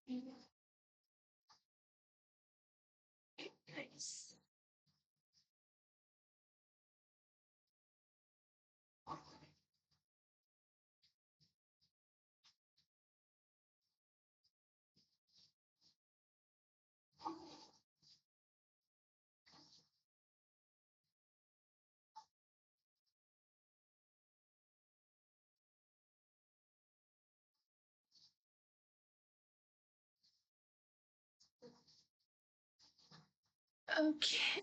Nice. Okay.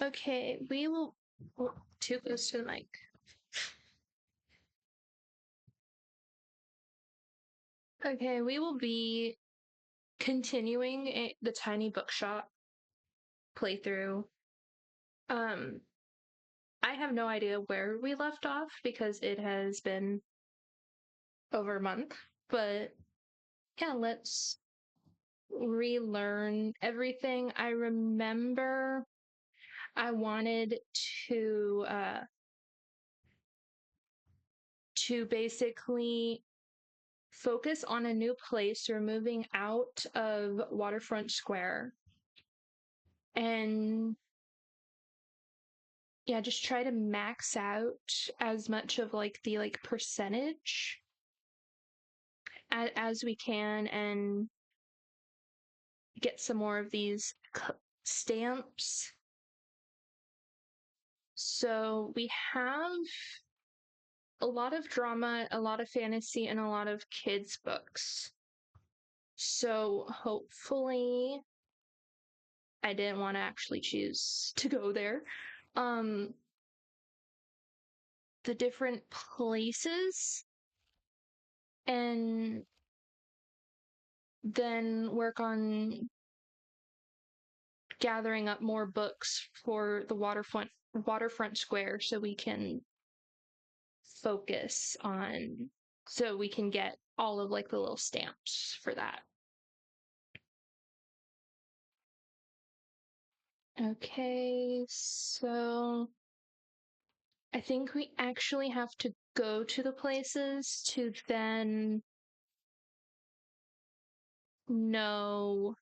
Okay, we will. Too close to the mic. Okay, we will be continuing the tiny bookshop playthrough. Um, I have no idea where we left off because it has been over a month, but yeah, let's relearn everything. I remember I wanted to basically focus on a new place. We're moving out of Waterfront Square and yeah, just try to max out as much of like the like percentage as we can and get some more of these stamps. So we have a lot of drama, a lot of fantasy, and a lot of kids' books. So hopefully, I didn't want to actually choose to go there. Um, the different places and then work on gathering up more books for the waterfront square so we can focus on so we can get all of like the little stamps for that. Okay, so I think we actually have to go to the places to then know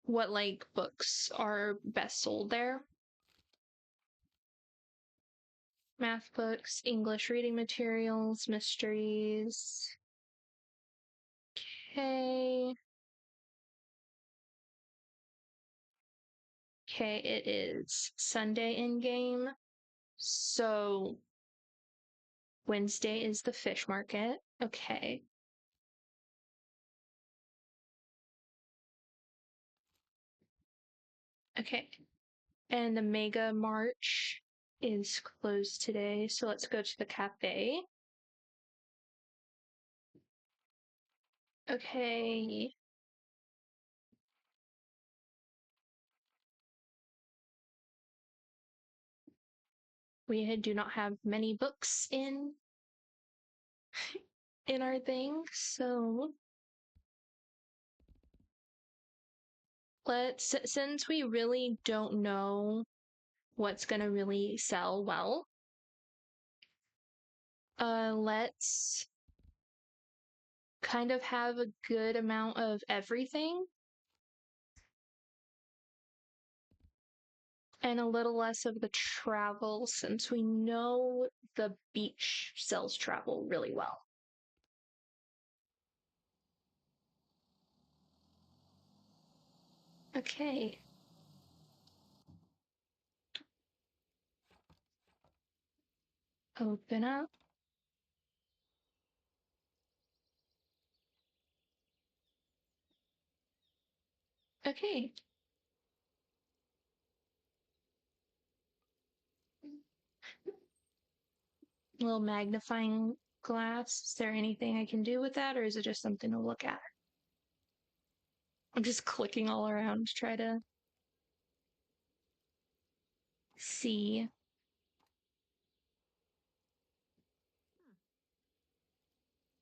what like books are best sold there. Math books, English reading materials, mysteries. Okay. Okay, it is Sunday in game. So Wednesday is the fish market. Okay. Okay. And the Mega March is closed today. So let's go to the cafe. Okay. We do not have many books in our thing, so let's since we really don't know what's gonna really sell well, let's kind of have a good amount of everything and a little less of the travel since we know the beach sells travel really well. Okay. Open up. Okay. Little magnifying glass. Is there anything I can do with that, or is it just something to look at? I'm just clicking all around to try to see.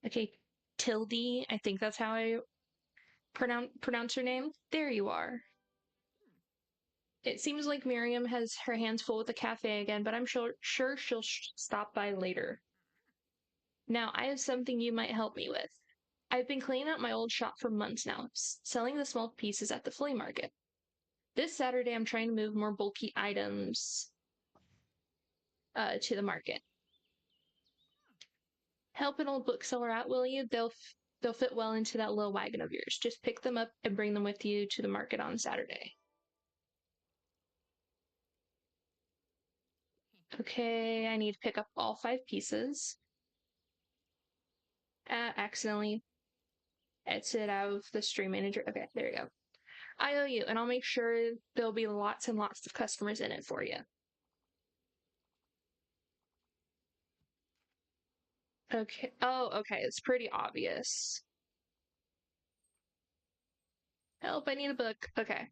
Okay, Tildy, I think that's how I pronounce her name. There you are. It seems like Miriam has her hands full with the cafe again, but I'm sure she'll stop by later. Now, I have something you might help me with. I've been cleaning out my old shop for months now, selling the small pieces at the flea market. This Saturday, I'm trying to move more bulky items to the market. Help an old bookseller out, will you? They'll fit well into that little wagon of yours. Just pick them up and bring them with you to the market on Saturday. Okay, I need to pick up all 5 pieces. Accidentally exit out of the stream manager. Okay, there you go. I owe you, and I'll make sure there'll be lots and lots of customers in it for you. Okay. Oh, okay. It's pretty obvious. Help, I need a book. Okay.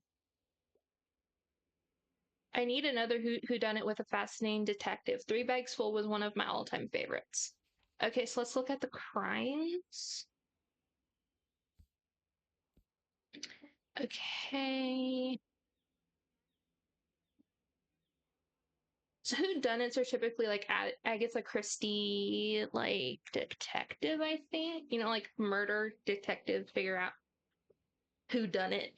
I need another whodunit with a fascinating detective. 3 Bags Full was one of my all-time favorites. Okay, so let's look at the crimes. Okay. So whodunits are typically like Agatha Christie, like detective, I think. You know, like murder detective, figure out who done it.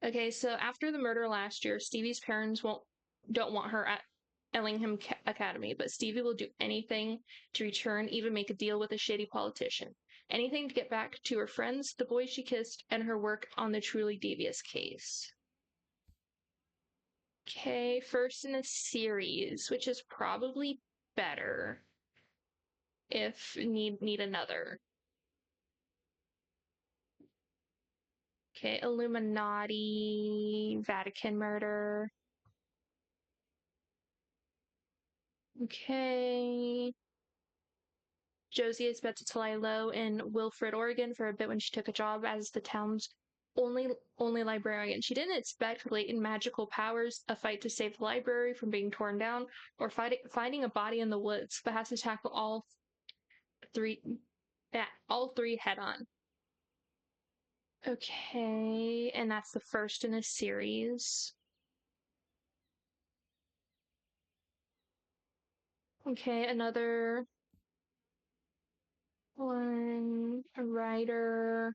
Okay, so after the murder last year, Stevie's parents don't want her at Ellingham Academy, but Stevie will do anything to return, even make a deal with a shady politician. Anything to get back to her friends, the boys she kissed, and her work on the truly devious case. Okay, first in a series, which is probably better if need another. Okay, Illuminati, Vatican murder. Okay. Josie is about to lie low in Wilfred, Oregon for a bit when she took a job as the town's only librarian. She didn't expect latent magical powers, a fight to save the library from being torn down, or finding a body in the woods, but has to tackle three all three head on. Okay, and that's the first in a series. Okay, another one, a writer.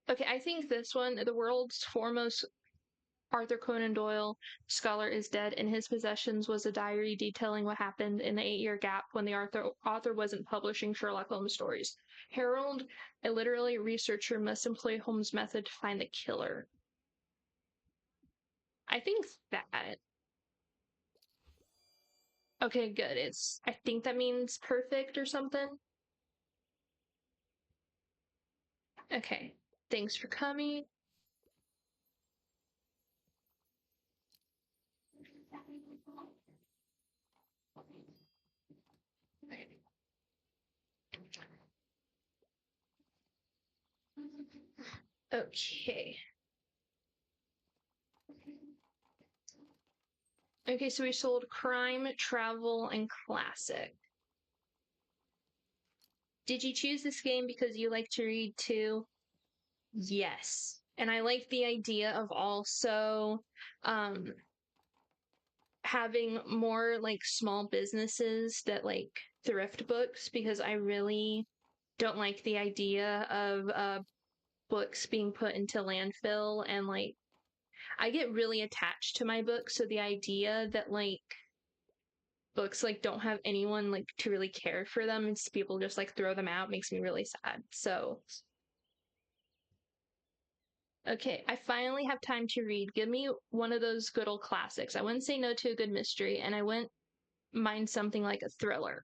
Okay, I think this one, the world's foremost Arthur Conan Doyle scholar is dead. In his possessions was a diary detailing what happened in the 8-year gap when the author wasn't publishing Sherlock Holmes stories. Harold, a literary researcher, must employ Holmes' method to find the killer. I think that. Okay, good. I think that means perfect or something. Okay, thanks for coming. Okay. Okay, so we sold crime, travel, and classic. Did you choose this game because you like to read too? Yes. And I like the idea of also um having more like small businesses that like thrift books because I really don't like the idea of books being put into landfill and like I get really attached to my books, so the idea that like books like don't have anyone like to really care for them and people just like throw them out makes me really sad. So okay, I finally have time to read. Give me one of those good old classics. I wouldn't say no to a good mystery, and I wouldn't mind something like a thriller.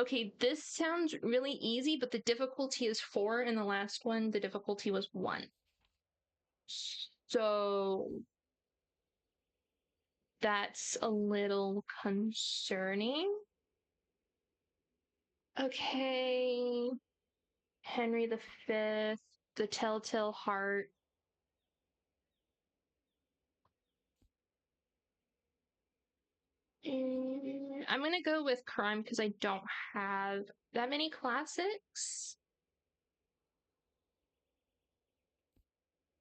Okay, this sounds really easy, but the difficulty is 4, and the last one, the difficulty was 1. So that's a little concerning. Okay, Henry V, The Telltale Heart. I'm gonna go with crime because I don't have that many classics.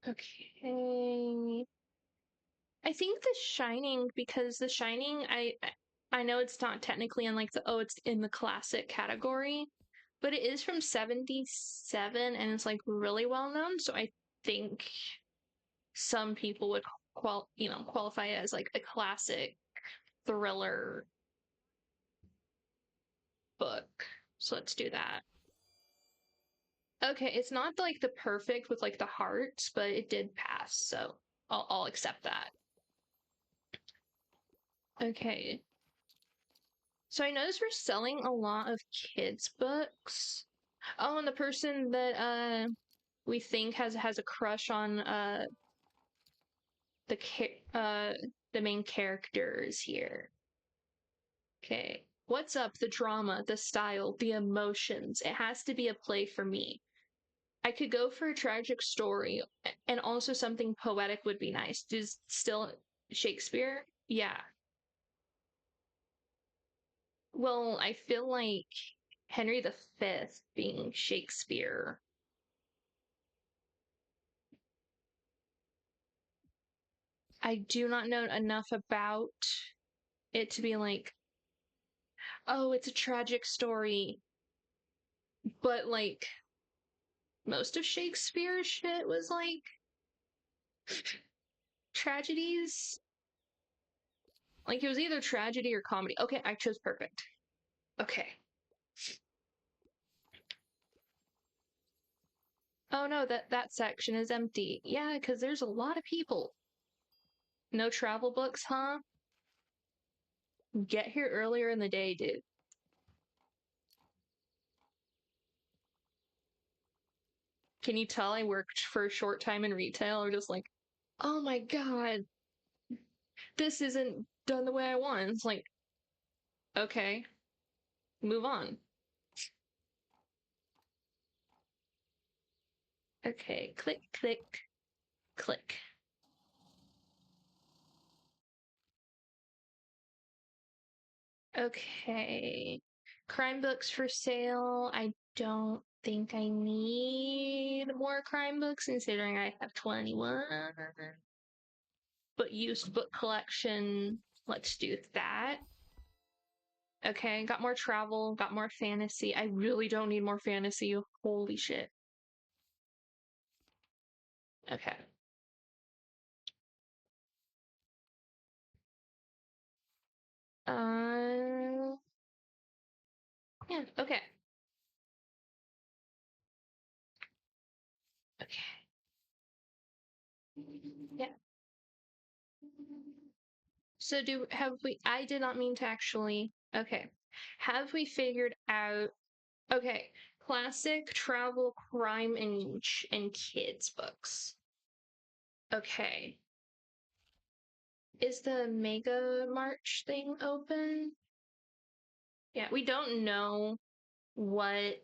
Okay. I think The Shining, because The Shining, I know it's not technically in like the it's in the classic category, but it is from 77 and it's like really well known, so I think some people would qualify it as like a classic thriller book. So let's do that. Okay, it's not like the perfect with like the hearts, but it did pass, so I'll accept that. Okay. So I noticed we're selling a lot of kids' books. Oh, and the person that we think has a crush on the the main character is here. Okay. What's up? The drama, the style, the emotions. It has to be a play for me. I could go for a tragic story, and also something poetic would be nice. Does still Shakespeare? Yeah. Well, I feel like Henry V being Shakespeare. I do not know enough about it to be like, oh, it's a tragic story. But like most of Shakespeare's shit was like tragedies. Like it was either tragedy or comedy. Okay, I chose perfect. Okay. Oh no, that section is empty. Yeah, because there's a lot of people. No travel books, huh? Get here earlier in the day, dude. Can you tell I worked for a short time in retail or just like, oh my god, this isn't done the way I want? It's like, okay, move on. Okay, click, click, click. Okay. Crime books for sale. I don't think I need more crime books considering I have 21. But used book collection, let's do that. Okay, got more travel, got more fantasy. I really don't need more fantasy. Holy shit. Okay. Uh, yeah, okay. Okay. Yeah. So do have we I did not mean to actually. Okay. Have we figured out okay, classic travel crime and kids books. Okay. Is the Mega March thing open? Yeah, we don't know what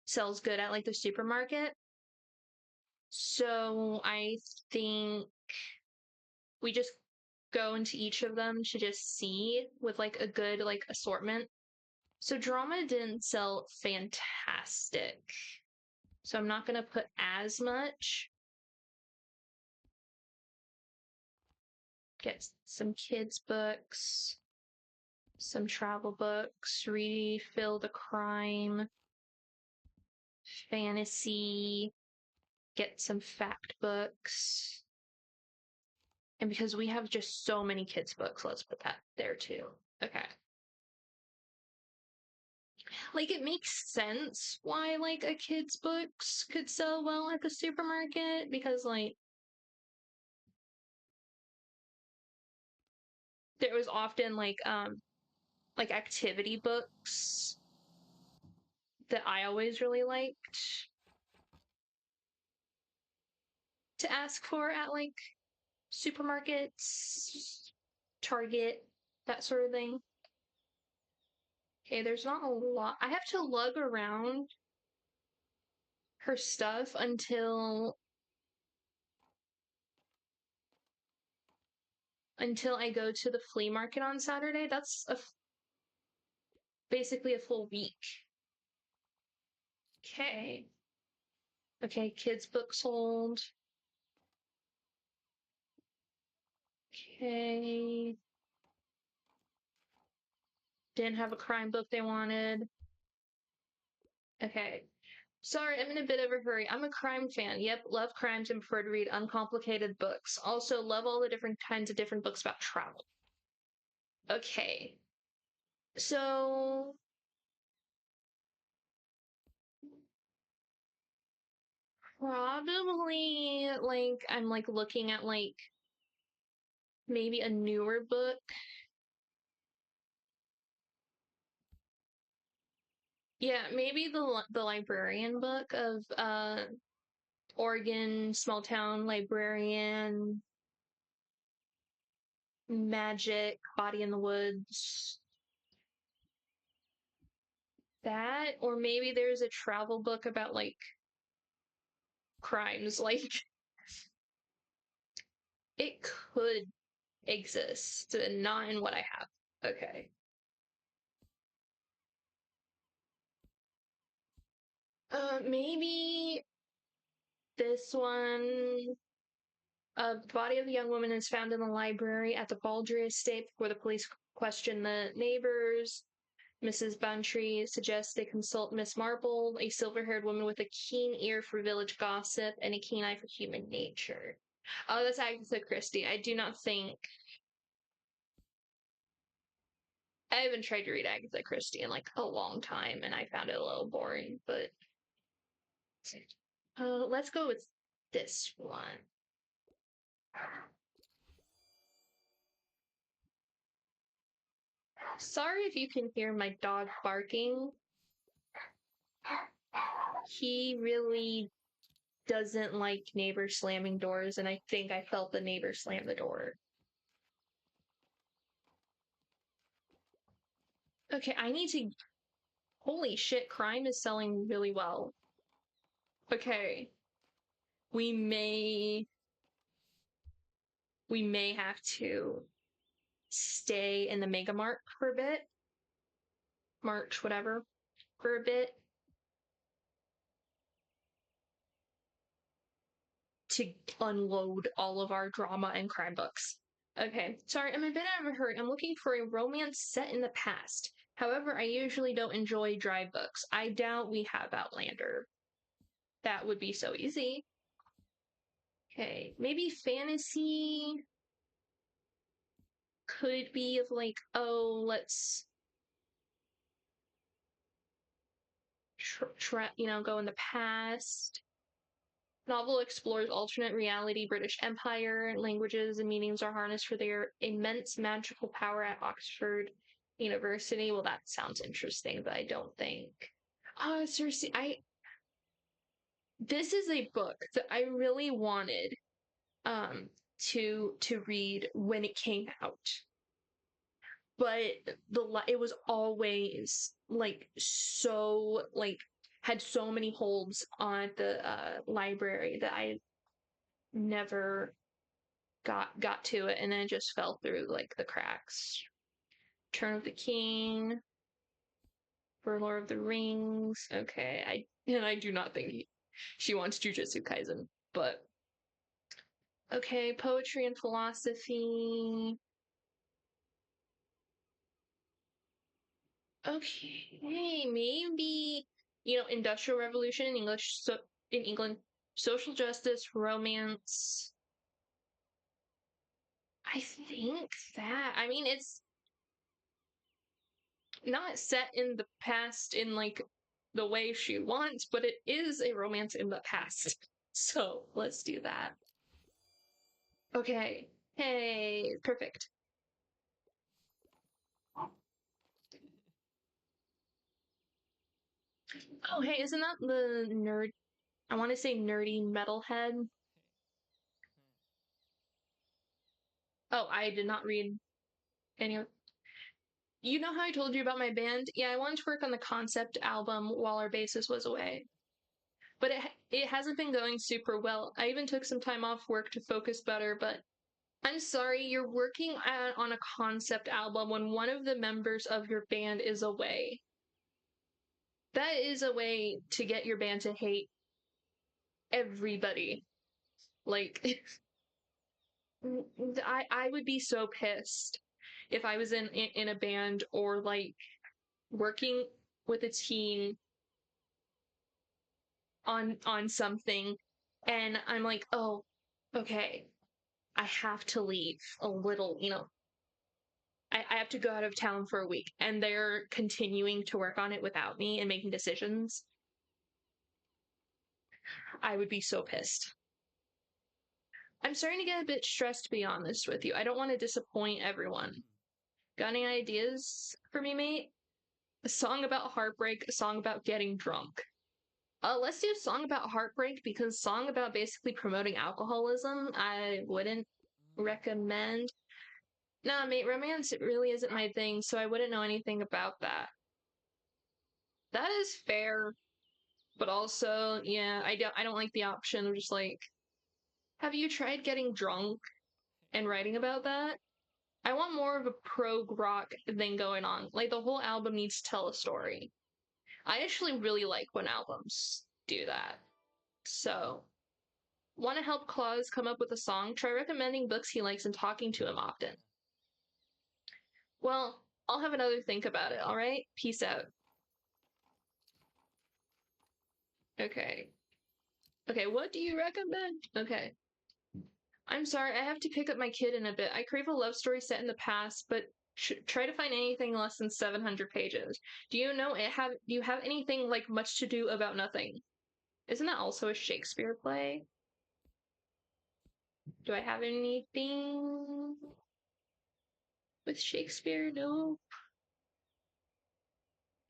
sells good at like the supermarket. So I think we just go into each of them to just see with like a good like assortment. So drama didn't sell fantastic. So I'm not gonna put as much. Get some kids books, some travel books, refill the crime, fantasy, get some fact books. And because we have just so many kids books, let's put that there too. Okay. Like it makes sense why like a kid's books could sell well at the supermarket because there was often like activity books that I always really liked to ask for at like supermarkets, Target, that sort of thing. Okay, there's not a lot. I have to lug around her stuff until I go to the flea market on Saturday. That's basically a full week. Okay. Okay, kids book sold. Okay. Didn't have a crime book they wanted. Okay. Sorry, I'm in a bit of a hurry. I'm a crime fan. Yep, love crimes and prefer to read uncomplicated books. Also, love all the different kinds of different books about travel. Okay. So, probably, like, I'm, like, looking at, like, maybe a newer book. Yeah, maybe the librarian book of, Oregon small town librarian, magic, body in the woods. That, or maybe there's a travel book about, like, crimes. Like, it could exist, not in what I have. Okay. Maybe this one. A body of a young woman is found in the library at the Baldry estate before the police question the neighbors. Mrs. Bantry suggests they consult Miss Marple, a silver-haired woman with a keen ear for village gossip and a keen eye for human nature. Oh, that's Agatha Christie. I do not think I haven't tried to read Agatha Christie in like a long time, and I found it a little boring. But let's go with this one. Sorry if you can hear my dog barking. He really doesn't like neighbors slamming doors, and I think I felt the neighbor slam the door. Okay, I need to. Holy shit, crime is selling really well. Okay, we may we may have to stay in the Mega Mart for a bit. March, whatever, for a bit to unload all of our drama and crime books. Okay, sorry, I'm a bit out of a hurry. I'm looking for a romance set in the past. However, I usually don't enjoy dry books. I doubt we have Outlander. That would be so easy. Okay, maybe fantasy could be of like, oh, let's go in the past. Novel explores alternate reality, British Empire, languages and meanings are harnessed for their immense magical power at Oxford University. Well, that sounds interesting, but I don't think. Oh, seriously, this is a book that I really wanted um to read when it came out, but it was always like so like had so many holds on the library that I never got to it, and then it just fell through like the cracks. Turn of the King for Lord of the Rings. Okay, I do not think she wants Jujutsu Kaisen, but okay, poetry and philosophy. Okay, maybe Industrial Revolution in English, so in England, social justice, romance. I think that. I mean, it's not set in the past in like the way she wants, but it is a romance in the past. So let's do that. Okay. Hey, perfect. Oh, hey, isn't that the nerd? I want to say nerdy metalhead. Oh, I did not read any of. You know how I told you about my band? Yeah, I wanted to work on the concept album while our bassist was away. But it hasn't been going super well. I even took some time off work to focus better, but I'm sorry, you're working on a concept album when one of the members of your band is away. That is a way to get your band to hate everybody. Like, I would be so pissed if I was in a band or like working with a team on something and I'm like, "Oh, okay, I have to leave a little, I have to go out of town for a week," and they're continuing to work on it without me and making decisions. I would be so pissed. I'm starting to get a bit stressed, to be honest with you. I don't want to disappoint everyone. Got any ideas for me, mate? A song about heartbreak, a song about getting drunk. Let's do a song about heartbreak because song about basically promoting alcoholism, I wouldn't recommend. Nah, mate, romance it really isn't my thing, so I wouldn't know anything about that. That is fair, but also, yeah, I don't like the option of just like, have you tried getting drunk and writing about that? I want more of a prog rock thing going on. Like the whole album needs to tell a story. I actually really like when albums do that. So, want to help Claus come up with a song? Try recommending books he likes and talking to him often. Well, I'll have another think about it, alright? Peace out. Okay. Okay, what do you recommend? Okay. I'm sorry, I have to pick up my kid in a bit. I crave a love story set in the past, but try to find anything less than 700 pages. Do you have anything like Much to Do About Nothing? Isn't that also a Shakespeare play? Do I have anything with Shakespeare? No.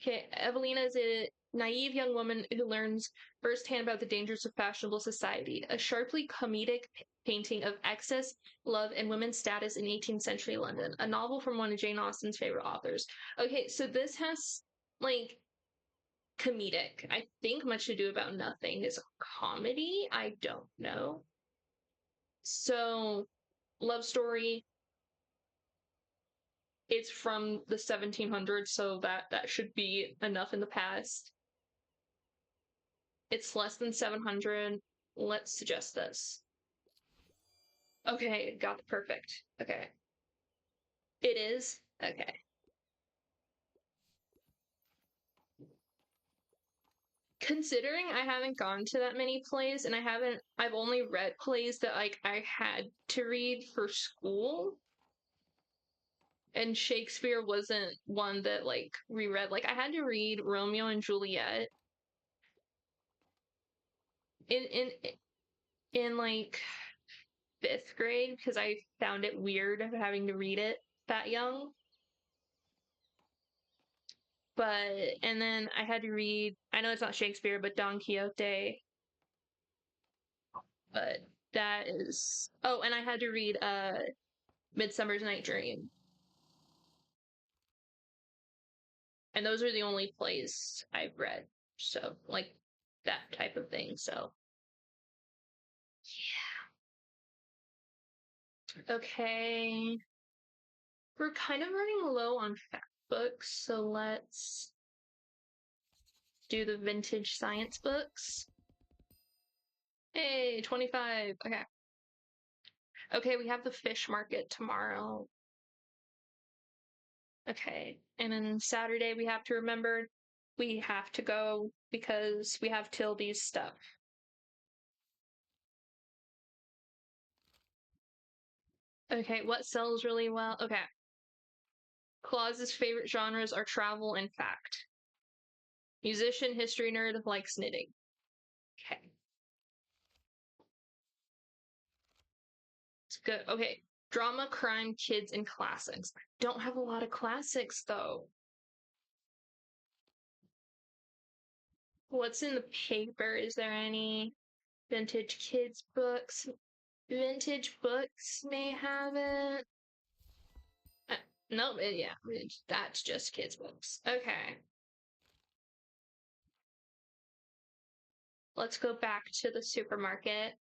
Okay, Evelina is a naive young woman who learns firsthand about the dangers of fashionable society, a sharply comedic painting of excess, love, and women's status in 18th century London, a novel from one of Jane Austen's favorite authors. Okay, so this has, like, comedic. I think Much to Do About Nothing is a comedy. I don't know. So, love story. It's from the 1700s, so that should be enough in the past. It's less than 700. Let's suggest this. Okay, got the perfect. Okay. It is? Okay. Considering I haven't gone to that many plays and I've only read plays that like I had to read for school and Shakespeare wasn't one that like reread. Like I had to read Romeo and Juliet in like fifth grade because I found it weird having to read it that young. But and then I had to read, I know it's not Shakespeare, but Don Quixote. But that is, oh, and I had to read Midsummer's Night Dream. And those are the only plays I've read. So like that type of thing. So yeah. Okay. We're kind of running low on fact books, so let's do the vintage science books. Hey, 25. Okay. Okay, we have the fish market tomorrow. Okay. And then Saturday we have to remember we have to go because we have Tildy's stuff. Okay, what sells really well? Okay. Claus's favorite genres are travel and fact. Musician, history nerd, likes knitting. Okay. It's good. Okay. Drama, crime, kids, and classics. Don't have a lot of classics though. What's in the paper? Is there any vintage kids books? Vintage books may have it. Uh, no, yeah, that's just kids books. Okay. Let's go back to the supermarket.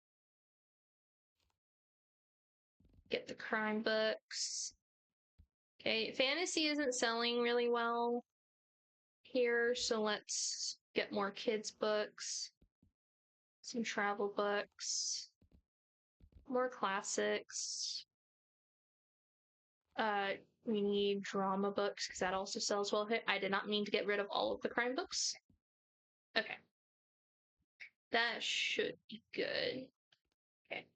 Get the crime books. Okay, fantasy isn't selling really well here, so let's get more kids books. Some travel books. More classics. Uh, we need drama books because that also sells well. I did not mean to get rid of all of the crime books. Okay. That should be good. Okay.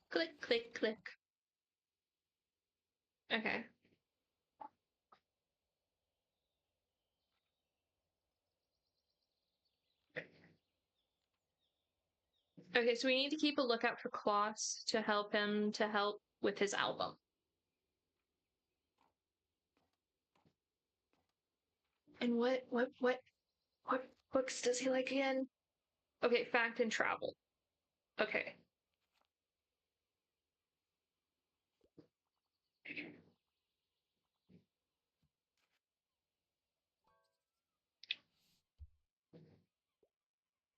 Click, click, click. Okay. Okay, so we need to keep a lookout for Kloss to help him to help with his album. And what books does he like again? Okay, fact and travel. Okay.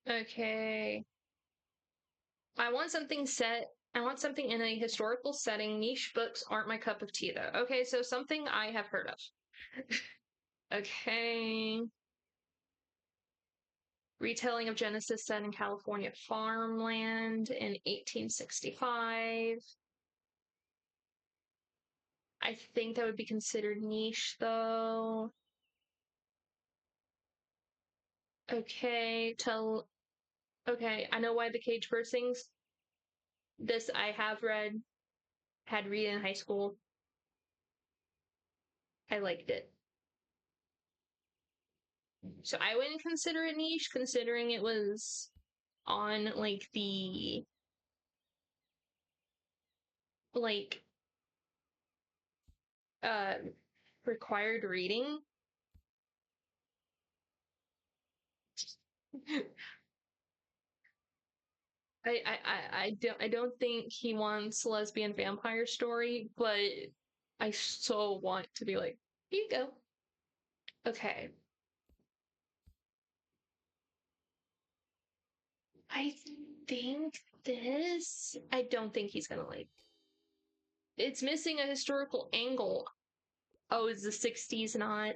Okay. I want something set. I want something in a historical setting. Niche books aren't my cup of tea, though. Okay, so something I have heard of. Okay. Retelling of Genesis set in California farmland in 1865. I think that would be considered niche, though. Okay, tell. Okay, I know why the cage bird sings. This I have read, had read in high school. I liked it. So I wouldn't consider it niche, considering it was on like the like uh required reading. I don't think he wants lesbian vampire story, but I so want to be like, here you go. Okay. I think this I don't think he's gonna like. It's missing a historical angle. Oh, is the 60s not?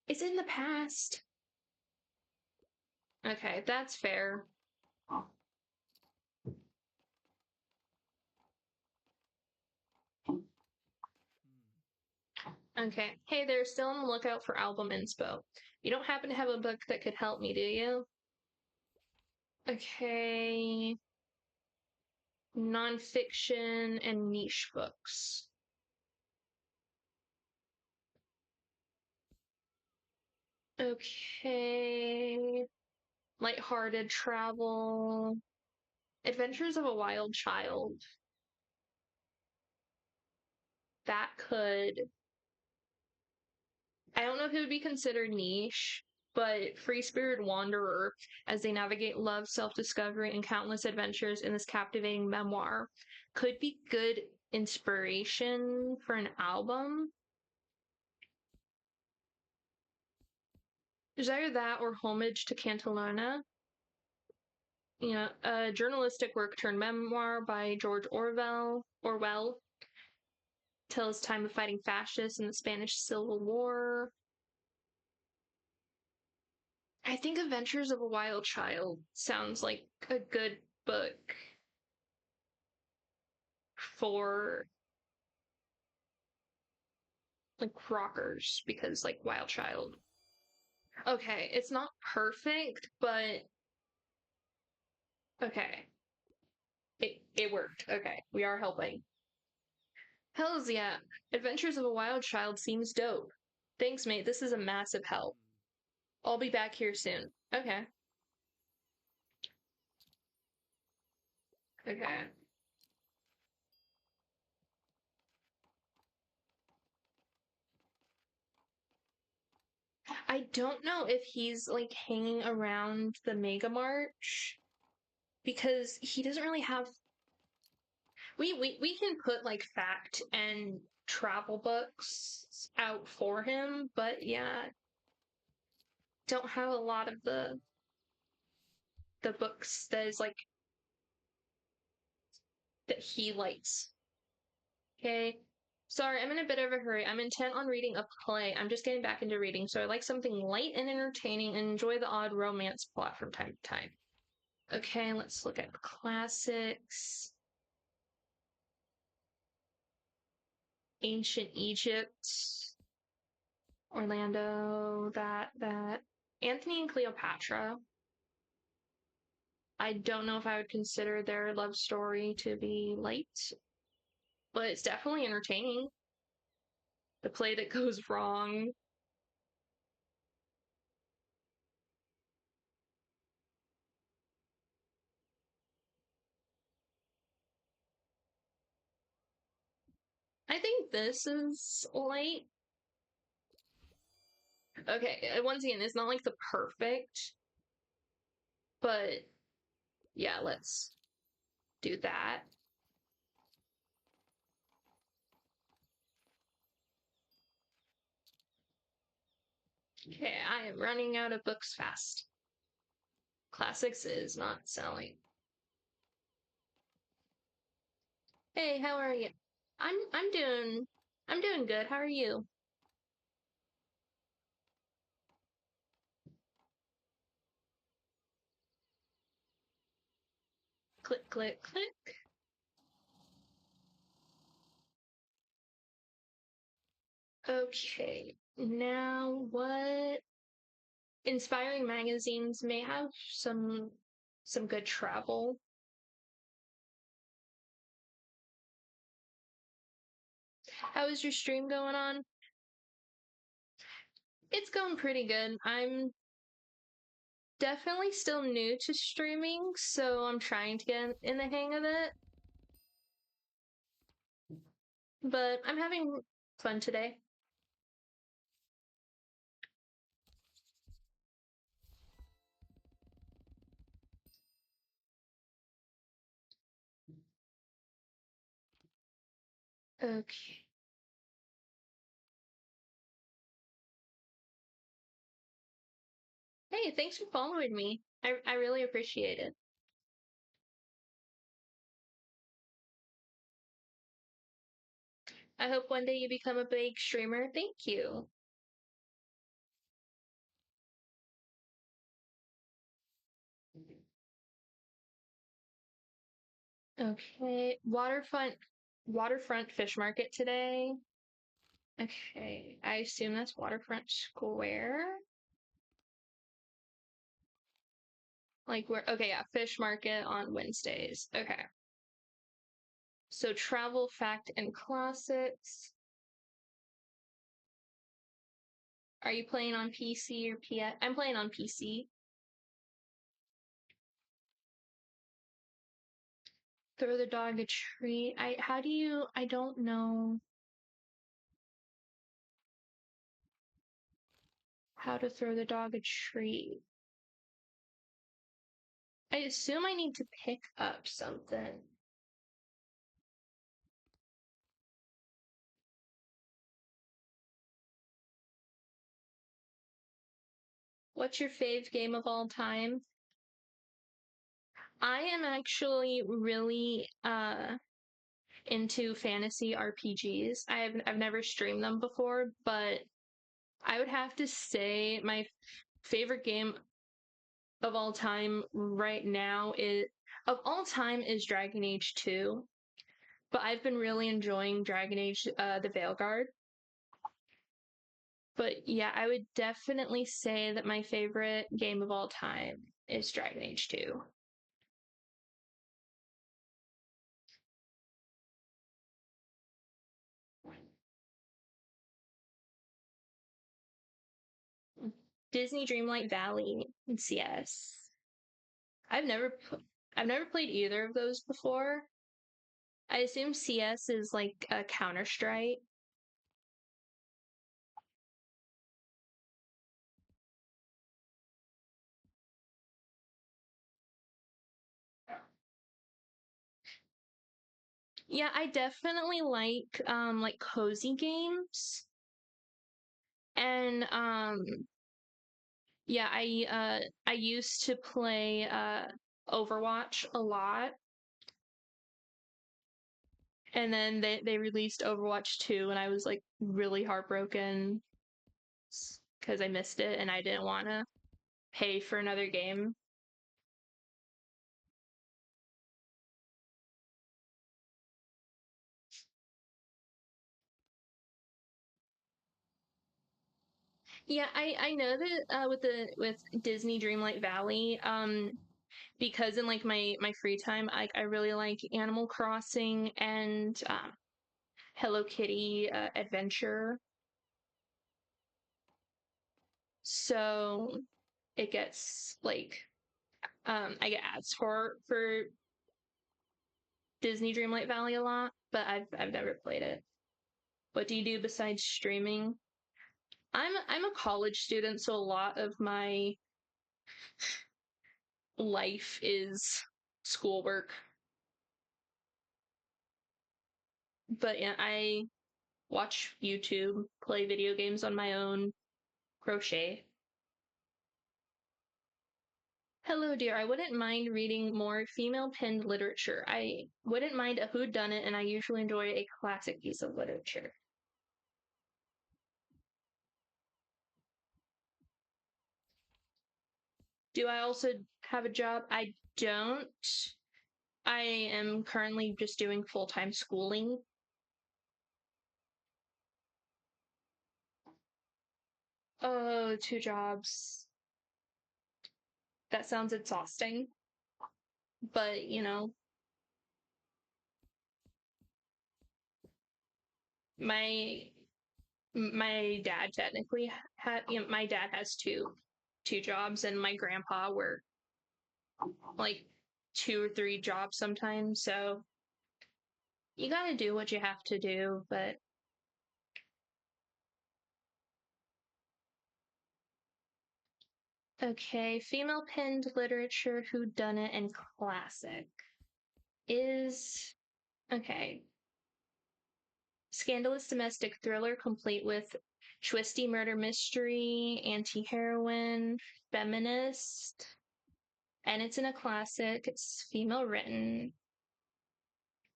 It's in the past. Okay, that's fair. Okay. Hey there, still on the lookout for album inspo. You don't happen to have a book that could help me, do you? Okay. Nonfiction and niche books. Okay. Lighthearted travel. Adventures of a Wild Child. That could. I don't know if it would be considered niche, but free spirit wanderer as they navigate love, self discovery, and countless adventures in this captivating memoir could be good inspiration for an album. There's either that or Homage to Cantalona. Yeah, a journalistic work turned memoir by George Orwell tells time of fighting fascists in the Spanish Civil War. I think Adventures of a Wild Child sounds like a good book for like rockers because like Wild Child. Okay, it's not perfect, but okay. It worked. Okay, we are helping. Hells yeah. Adventures of a Wild Child seems dope. Thanks, mate. This is a massive help. I'll be back here soon. Okay. Okay. I don't know if he's like hanging around the Mega March because he doesn't really have we can put like fact and travel books out for him, but yeah, don't have a lot of the books that is like that he likes. Okay. Sorry, I'm in a bit of a hurry. I'm intent on reading a play. I'm just getting back into reading, so I like something light and entertaining and enjoy the odd romance plot from time to time. Okay, let's look at classics. Ancient Egypt, Orlando, that. Anthony and Cleopatra. I don't know if I would consider their love story to be light, but it's definitely entertaining. The play that goes wrong. I think this is light. Okay, once again, it's not like the perfect, but yeah, let's do that. Okay, I am running out of books fast. Classics is not selling. Hey, how are you? I'm doing good. How are you? Click, click, click. Okay, now what inspiring magazines may have some good travel. How is your stream going on? It's going pretty good. I'm definitely still new to streaming, so I'm trying to get in the hang of it. But I'm having fun today. Okay. Hey, thanks for following me. I really appreciate it. I hope one day you become a big streamer. Thank you. Okay. Waterfront fish market today. Okay. I assume that's Waterfront Square. Like where okay, yeah, fish market on Wednesdays. Okay. So travel fact and classics. Are you playing on PC or PS? I'm playing on PC. Throw the dog a treat. I don't know how to throw the dog a treat. I assume I need to pick up something. What's your fave game of all time? I am actually really into fantasy RPGs. I've never streamed them before, but I would have to say my favorite game of all time right now is Dragon Age 2. But I've been really enjoying Dragon Age the Veilguard. But yeah, I would definitely say that my favorite game of all time is Dragon Age 2. Disney Dreamlight Valley and CS. I've never I've never played either of those before. I assume CS is like a Counter-Strike. Yeah, I definitely like cozy games. And yeah, I used to play Overwatch a lot. And then they released Overwatch 2, and I was like really heartbroken because I missed it and I didn't want to pay for another game. Yeah, I know that with Disney Dreamlight Valley, because in like my free time, I really like Animal Crossing and Hello Kitty Adventure. So it gets like I get ads for Disney Dreamlight Valley a lot, but I've never played it. What do you do besides streaming? I'm a college student, so a lot of my life is schoolwork. But yeah, I watch YouTube, play video games on my own, crochet. Hello, dear. I wouldn't mind reading more female penned literature. I wouldn't mind a whodunit, and I usually enjoy a classic piece of literature. Do I also have a job? I don't. I am currently just doing full time schooling. Oh, two jobs. That sounds exhausting. But, my my dad technically had my dad has two jobs and my grandpa worked like two or three jobs sometimes. So you got to do what you have to do, but okay, female penned literature, whodunit, and classic is okay. Scandalous domestic thriller complete with twisty murder mystery, anti-heroine, feminist, and it's in a classic. It's female written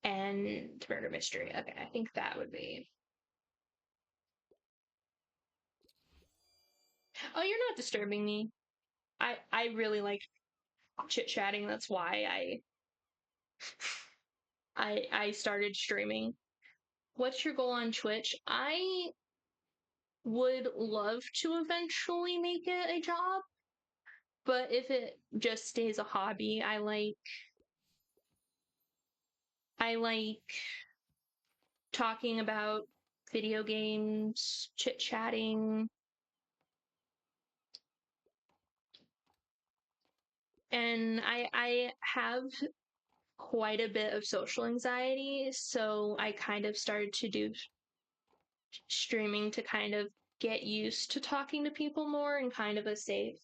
and murder mystery. Okay, I think that would be. Oh, you're not disturbing me. I really like chit chatting. That's why I started streaming. What's your goal on Twitch? I would love to eventually make it a job, but if it just stays a hobby, I like talking about video games, chit chatting, and I have quite a bit of social anxiety, so I kind of started to do streaming to kind of get used to talking to people more and kind of a safe.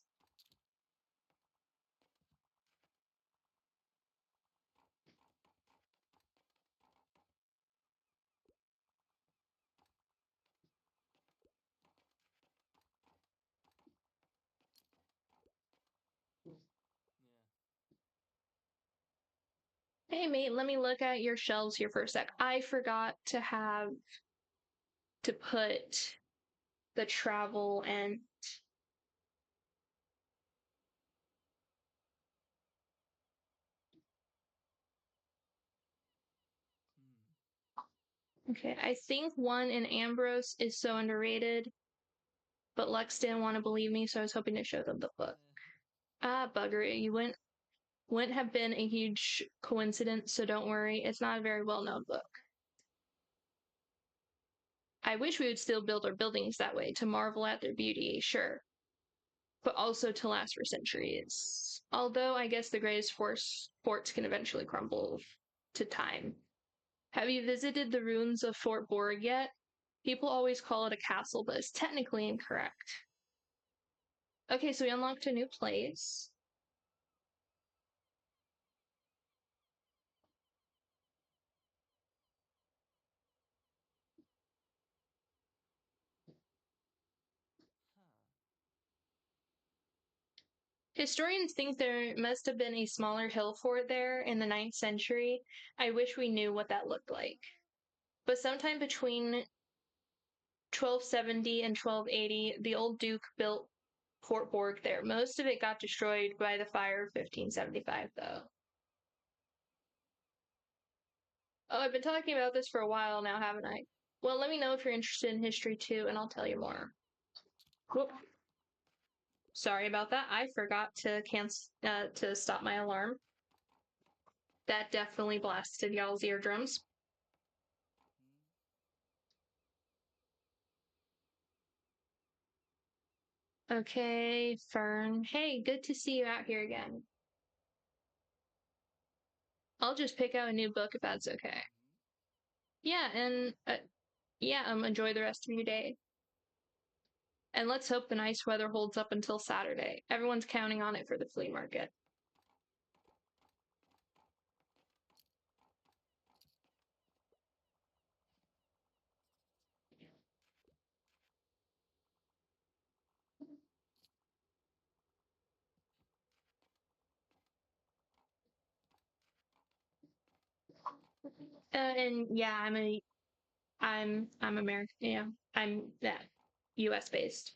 Hey mate, let me look at your shelves here for a sec. I forgot to put the travel and okay, I think one in Ambrose is so underrated, but Lex didn't want to believe me, so I was hoping to show them the book. Ah, bugger, you wouldn't have been a huge coincidence, so don't worry. It's not a very well known book. I wish we would still build our buildings that way to marvel at their beauty, sure, but also to last for centuries. Although I guess the greatest forts can eventually crumble to time. Have you visited the ruins of Fort Borg yet? People always call it a castle, but it's technically incorrect. Okay, so we unlocked a new place. Historians think there must have been a smaller hill fort there in the 9th century. I wish we knew what that looked like. but sometime between 1270 and 1280, the old Duke built Fort Borg there. Most of it got destroyed by the fire of 1575, though. Oh, I've been talking about this for a while now, haven't I? Well, let me know if you're interested in history too, and I'll tell you more. Whoop. Sorry about that. I forgot to to stop my alarm. That definitely blasted y'all's eardrums. Okay, Fern. Hey, good to see you out here again. I'll just pick out a new book if that's okay. Yeah, and yeah, enjoy the rest of your day. And let's hope the nice weather holds up until Saturday. Everyone's counting on it for the flea market. And yeah, I'm American. Yeah, I'm that U.S. based.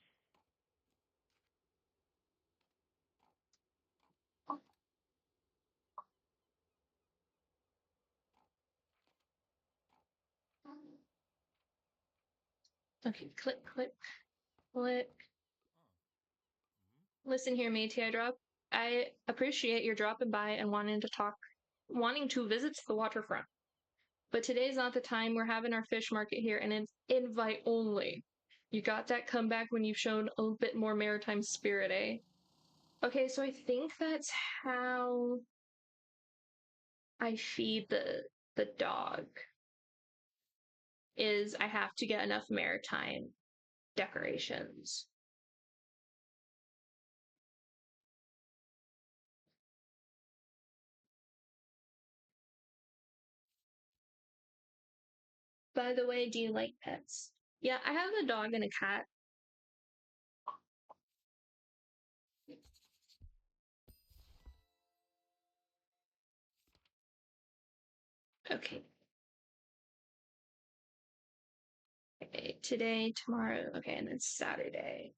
Okay, click, click, click. Listen here, matey. I appreciate your dropping by and wanting to visit the waterfront. But today's not the time. We're having our fish market here, and it's invite only. You got that comeback when you've shown a bit more maritime spirit, eh? Okay, so I think that's how I feed the dog. Is I have to get enough maritime decorations. By the way, do you like pets? Yeah, I have a dog and a cat. Okay. Okay, today, tomorrow, okay, and then Saturday.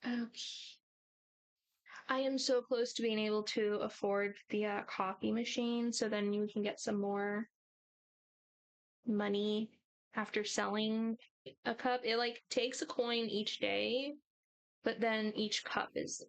Okay. I am so close to being able to afford the coffee machine, so then you can get some more money after selling a cup. It like takes a coin each day, but then each cup is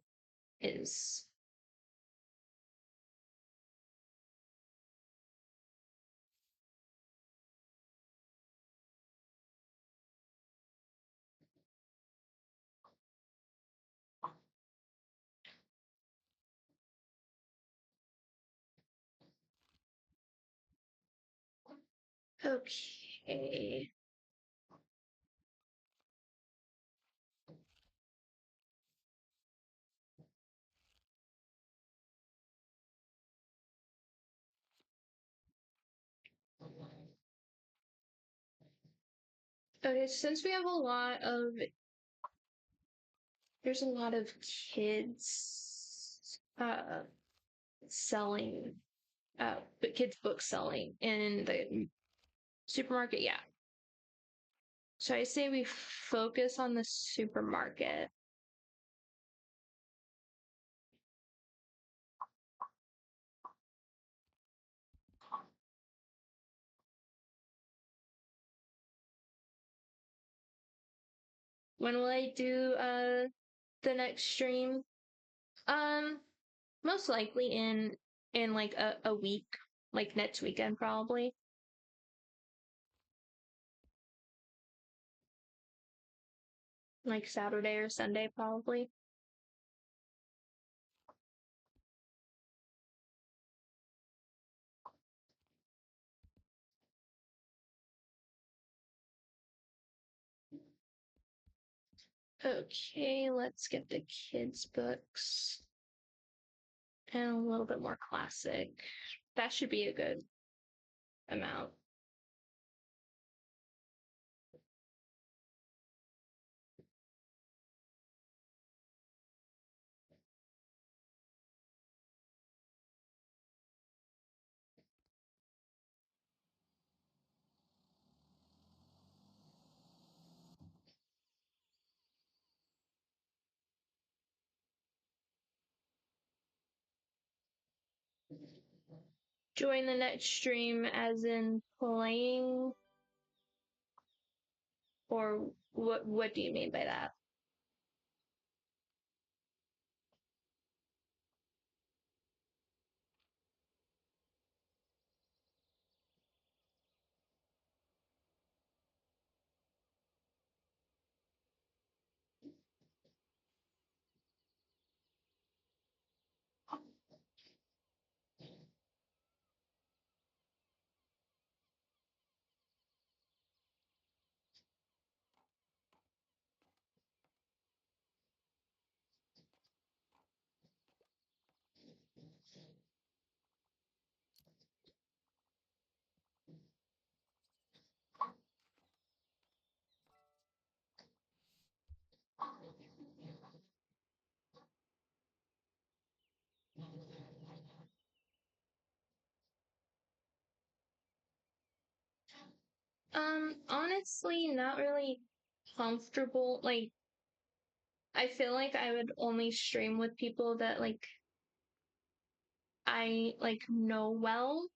okay. Okay, since we have a lot of there's a lot of kids selling but kids books selling in the supermarket, yeah. So I say we focus on the supermarket. When will I do the next stream? Um, Most likely in like a week, like next weekend probably. Like Saturday or Sunday probably. Okay, let's get the kids' books and a little bit more classic. That should be a good amount. Join the next stream as in playing, or what do you mean by that? Honestly, not really comfortable. Like, I feel like I would only stream with people that like I like know well.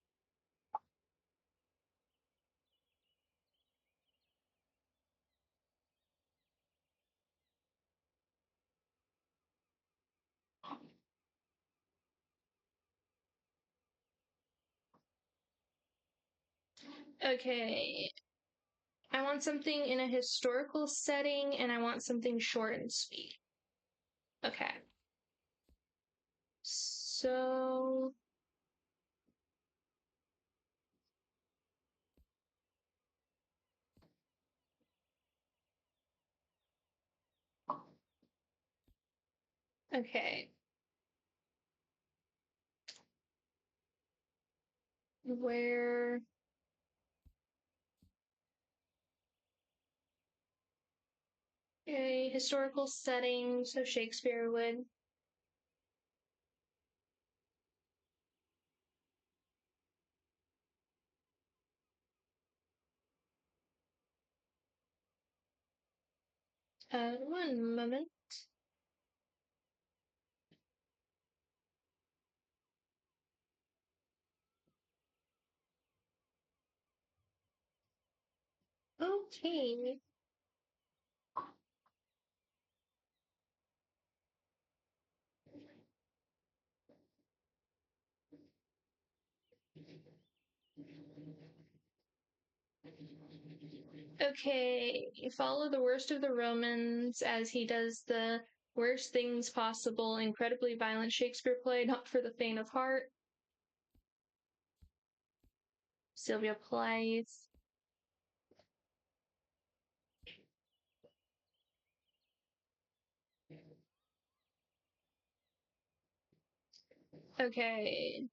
Okay, I want something in a historical setting and I want something short and sweet. Okay. So, okay. Where a historical setting, so Shakespeare would. One moment. Okay. Okay, follow the worst of the Romans as he does the worst things possible, incredibly violent Shakespeare play, not for the faint of heart. Sylvia Plath. Okay,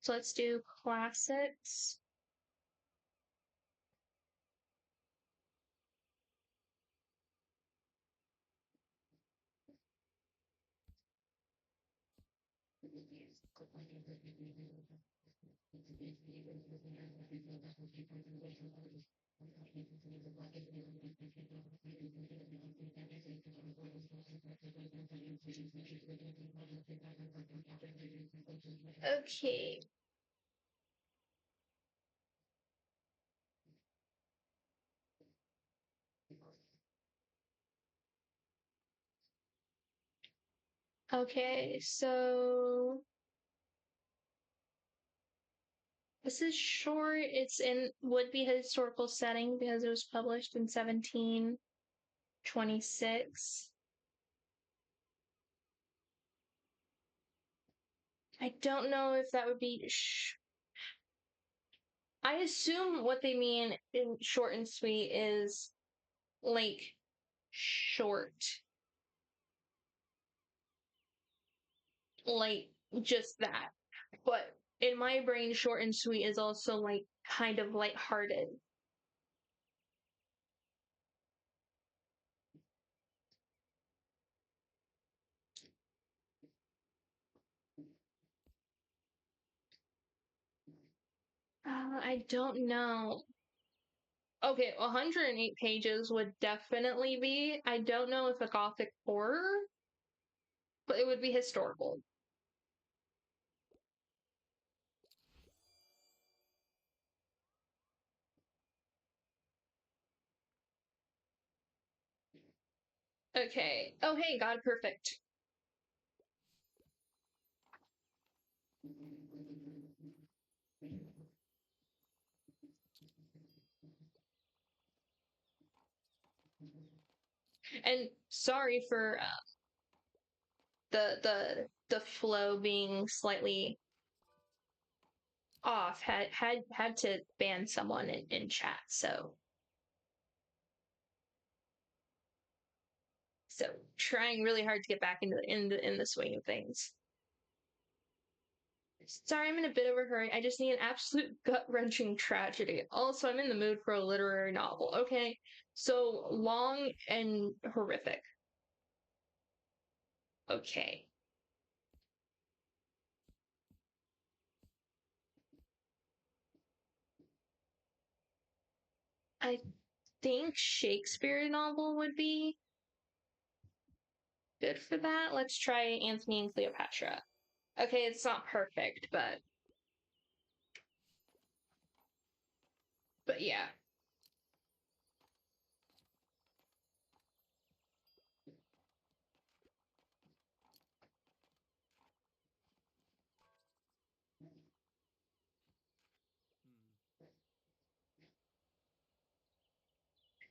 so let's do classics. Okay. Okay, so this is short. It's in would be a historical setting because it was published in 1726. I don't know if that would be. I assume what they mean in short and sweet is like short, like just that. But in my brain, short and sweet is also like kind of lighthearted. I don't know. Okay, 108 pages would definitely be. I don't know if a gothic horror, but it would be historical. Okay. Oh, hey, God, perfect. And sorry for the flow being slightly off. Had to ban someone in chat, so trying really hard to get back in the swing of things. Sorry, I'm in a bit of a hurry. I just need an absolute gut-wrenching tragedy. Also, I'm in the mood for a literary novel. Okay, so long and horrific. Okay. I think Shakespeare novel would be good for that. Let's try Antony and Cleopatra. Okay, it's not perfect, but yeah.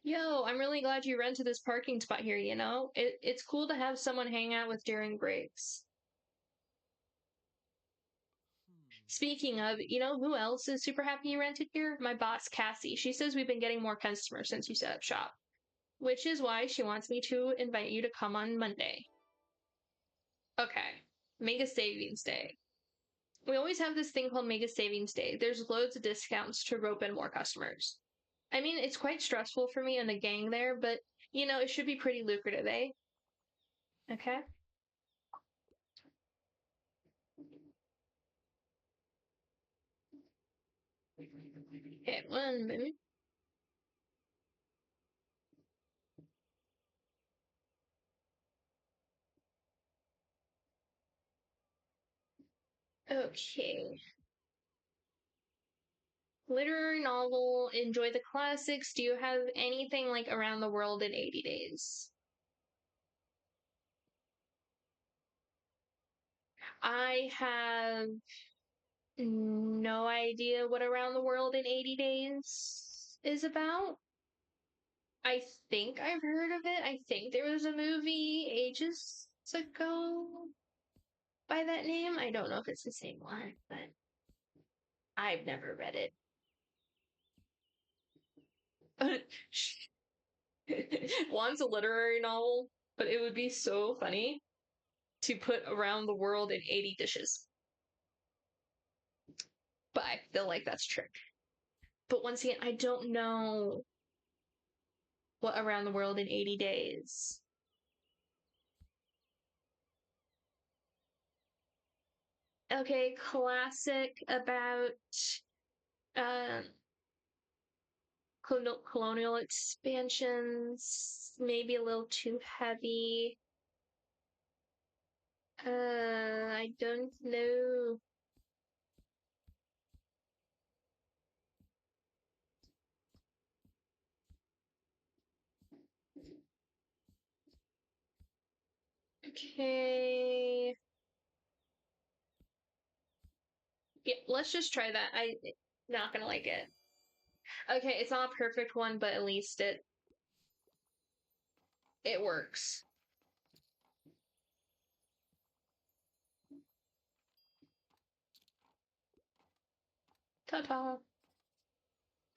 Yo, I'm really glad you rented this parking spot here, you know? It's cool to have someone hang out with during breaks. Speaking of, you know who else is super happy you rented here? My boss, Cassie. She says we've been getting more customers since you set up shop, which is why she wants me to invite you to come on Monday. Okay. Mega Savings Day. We always have this thing called Mega Savings Day. There's loads of discounts to rope in more customers. I mean, it's quite stressful for me and the gang there, but you know, it should be pretty lucrative, eh? Okay. Okay, 1 minute. Okay. Literary novel, enjoy the classics. Do you have anything like Around the World in 80 Days? I have no idea what Around the World in 80 Days is about. I think I've heard of it. I think there was a movie ages ago by that name. I don't know if it's the same one, but I've never read it. One's a literary novel, but it would be so funny to put Around the World in 80 dishes. But I feel like that's trick. But once again, I don't know what Around the World in 80 Days. Okay, classic about um colonial expansions, maybe a little too heavy. I don't know. Okay. Yeah, let's just try that. I not gonna like it. Okay, it's not a perfect one, but at least it works. Ta-ta.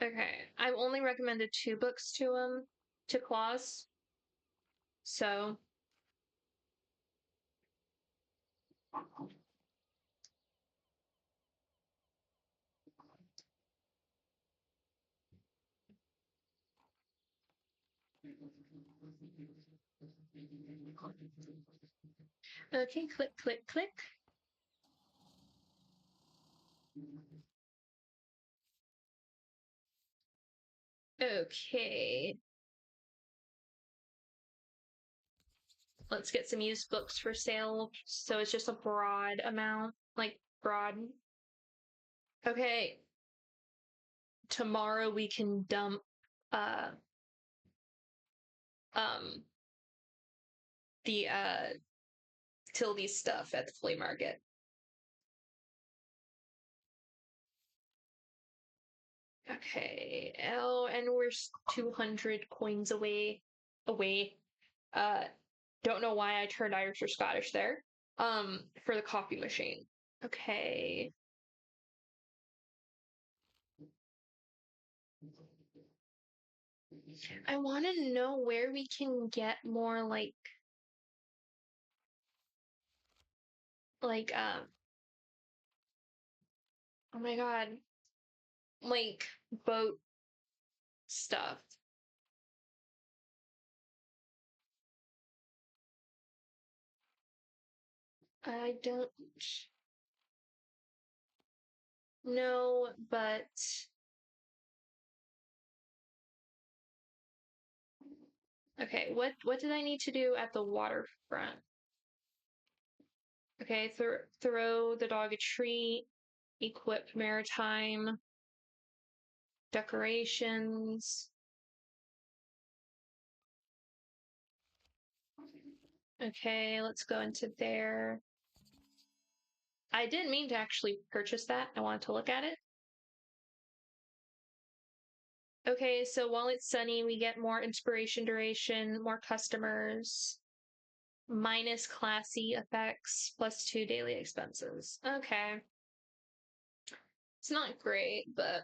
Okay, I've only recommended 2 books to him, to Claus. So, okay, click, click, click. Okay. Let's get some used books for sale. So it's just a broad amount, like broad. Okay. Tomorrow we can dump uh um the Tildy's stuff at the flea market. Okay. Oh, and we're 200 coins away. Uh, don't know why I turned Irish or Scottish there. For the coffee machine. Okay. I want to know where we can get more like oh my god, like boat stuff. I don't know, but okay, what did I need to do at the waterfront? Okay, throw the dog a treat, equip maritime decorations. Okay, let's go into there. I didn't mean to actually purchase that. I wanted to look at it. Okay, so while it's sunny, we get more inspiration duration, more customers, minus classy effects, +2 daily expenses. Okay. It's not great, but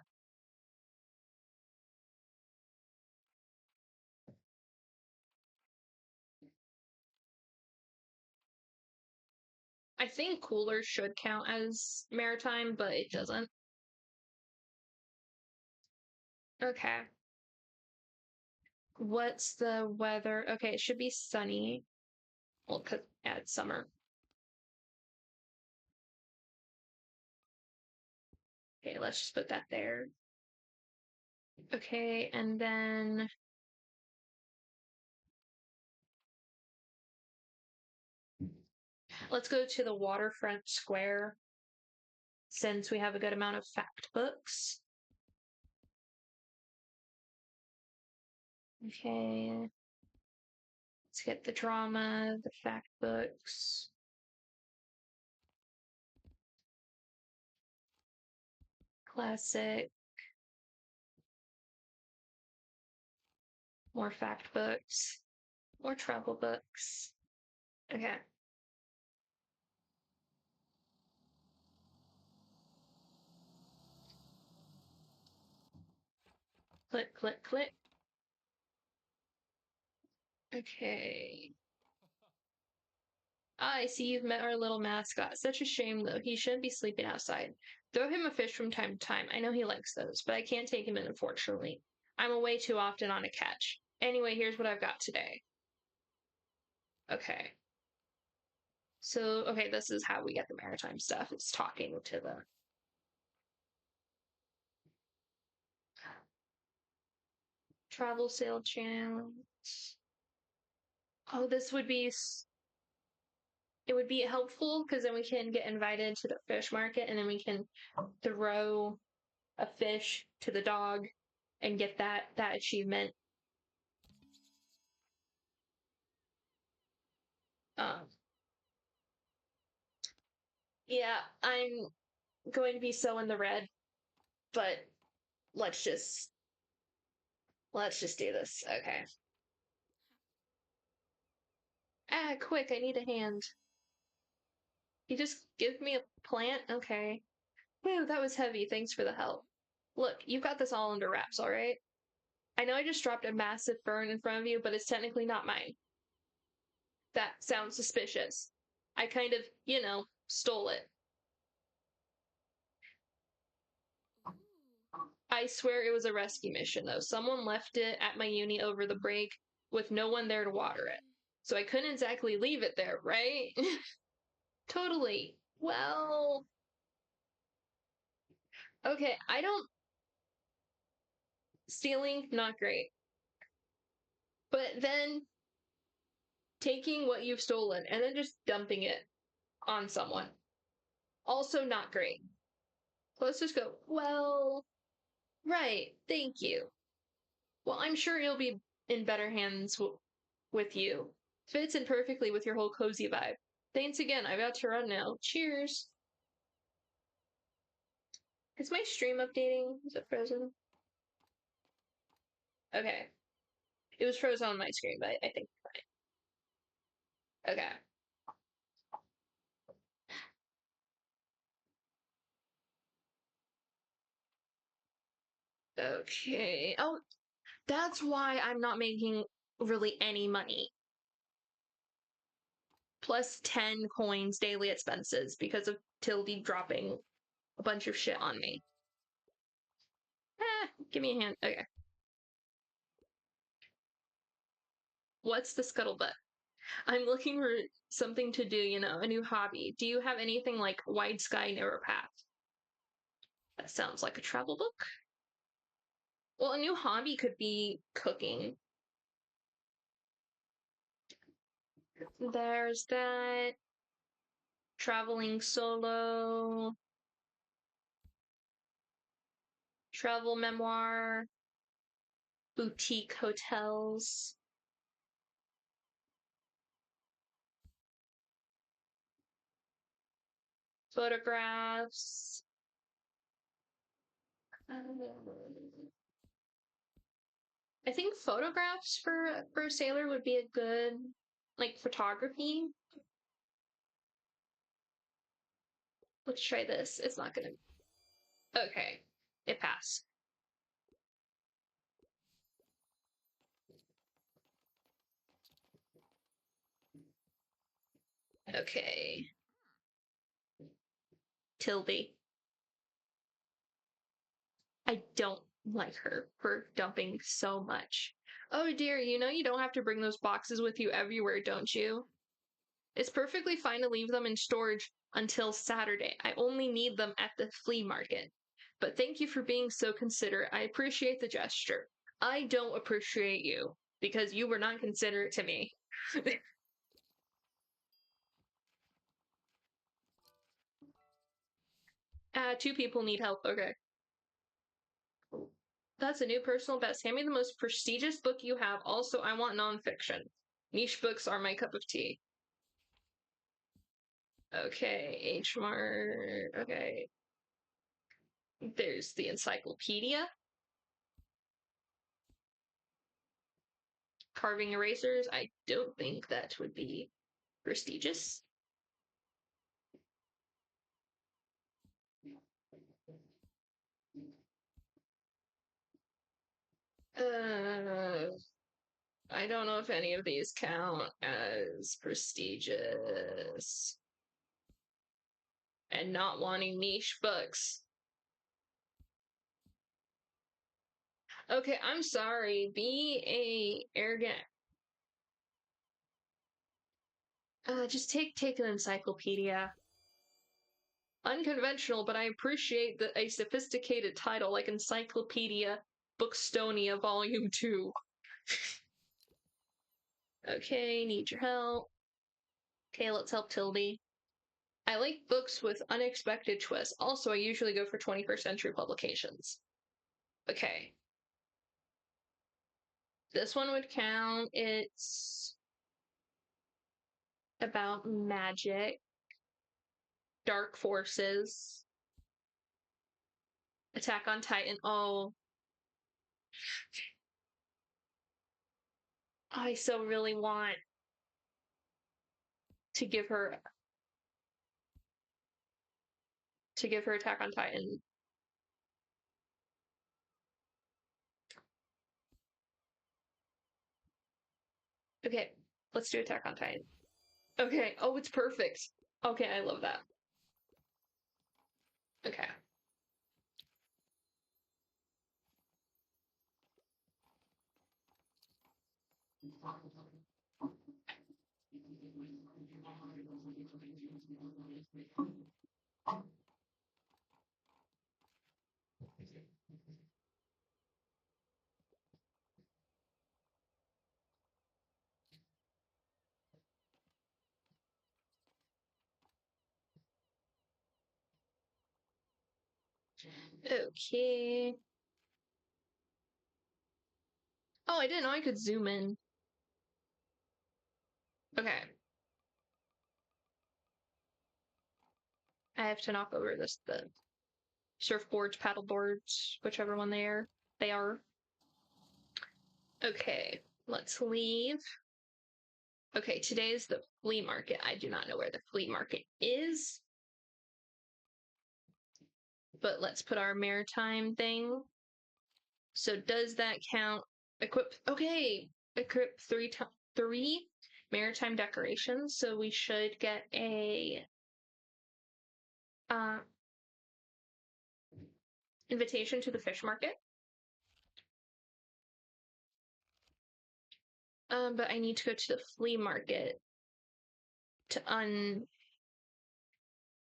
I think cooler should count as maritime, but it doesn't. Okay. What's the weather? Okay, it should be sunny. Well, because yeah, it's summer. Okay, let's just put that there. Okay, and then let's go to the waterfront square since we have a good amount of fact books. Okay, let's get the drama, the fact books, classic, more fact books, more travel books. Okay. Click, click, click. Okay. I see you've met our little mascot. Such a shame, though. He shouldn't be sleeping outside. Throw him a fish from time to time. I know he likes those, but I can't take him in, unfortunately. I'm away too often on a catch. Anyway, here's what I've got today. Okay. So, okay, this is how we get the maritime stuff. It's talking to the travel sale channel. Oh, this would be it would be helpful because then we can get invited to the fish market and then we can throw a fish to the dog and get that achievement. Um, yeah, I'm going to be so in the red, but let's just let's just do this. Okay. Ah, quick, I need a hand. You just give me a plant? Okay. Whew, that was heavy. Thanks for the help. Look, you've got this all under wraps, all right? I know I just dropped a massive fern in front of you, but it's technically not mine. That sounds suspicious. I kind of, stole it. I swear it was a rescue mission, though. Someone left it at my uni over the break with no one there to water it. So I couldn't exactly leave it there, right? Totally. Well, okay, I don't Stealing, not great. But then taking what you've stolen and then just dumping it on someone, also not great. Let's just go, well, right, thank you. Well, I'm sure you'll be in better hands with you. Fits in perfectly with your whole cozy vibe. Thanks again, I've got to run now. Cheers. Is my stream updating? Is it frozen? Okay. It was frozen on my screen, but I think fine. Okay. Okay. Oh, that's why I'm not making really any money. Plus 10 coins daily expenses because of Tildy dropping a bunch of shit on me. Give me a hand. Okay. What's the scuttlebutt? I'm looking for something to do, you know, a new hobby. Do you have anything like Wide Sky, Narrow Path? That sounds like a travel book. Well, a new hobby could be cooking. There's that. Traveling solo. Travel memoir. Boutique hotels. Photographs. I think photographs for a sailor would be a good, like, photography. Let's try this. It's not gonna. Okay, it passed. Okay. Tilby. I don't like her for dumping so much. Oh dear, you know you don't have to bring those boxes with you everywhere, don't you? It's perfectly fine to leave them in storage until Saturday. I only need them at the flea market. But thank you for being so considerate. I appreciate the gesture. I don't appreciate you because you were not considerate to me. Two people need help. Okay. That's a new personal best. Hand me the most prestigious book you have. Also, I want nonfiction. Niche books are my cup of tea. Okay, H Mart. Okay. There's the encyclopedia. Carving erasers. I don't think that would be prestigious. Uh, I don't know if any of these count as prestigious. And not wanting niche books. Okay, I'm sorry. Be a arrogant. Just take an encyclopedia. Unconventional, but I appreciate a sophisticated title like Encyclopedia Bookstonia Volume 2. Okay, need your help. Okay, let's help Tildy. I like books with unexpected twists. Also, I usually go for 21st century publications. Okay. This one would count. It's about magic, dark forces, Attack on Titan. Oh, I so really want to give her Attack on Titan. Okay, let's do Attack on Titan. Okay, oh, it's perfect. Okay, I love that. Okay. Okay. Oh, I didn't know I could zoom in. Okay. I have to knock over the surfboards, paddleboards, whichever one they are. They are. Okay, let's leave. Okay, today is the flea market. I do not know where the flea market is, but let's put our maritime thing. So does that count? Equip. Okay, equip three maritime decorations. So we should get a uh, invitation to the fish market. But I need to go to the flea market to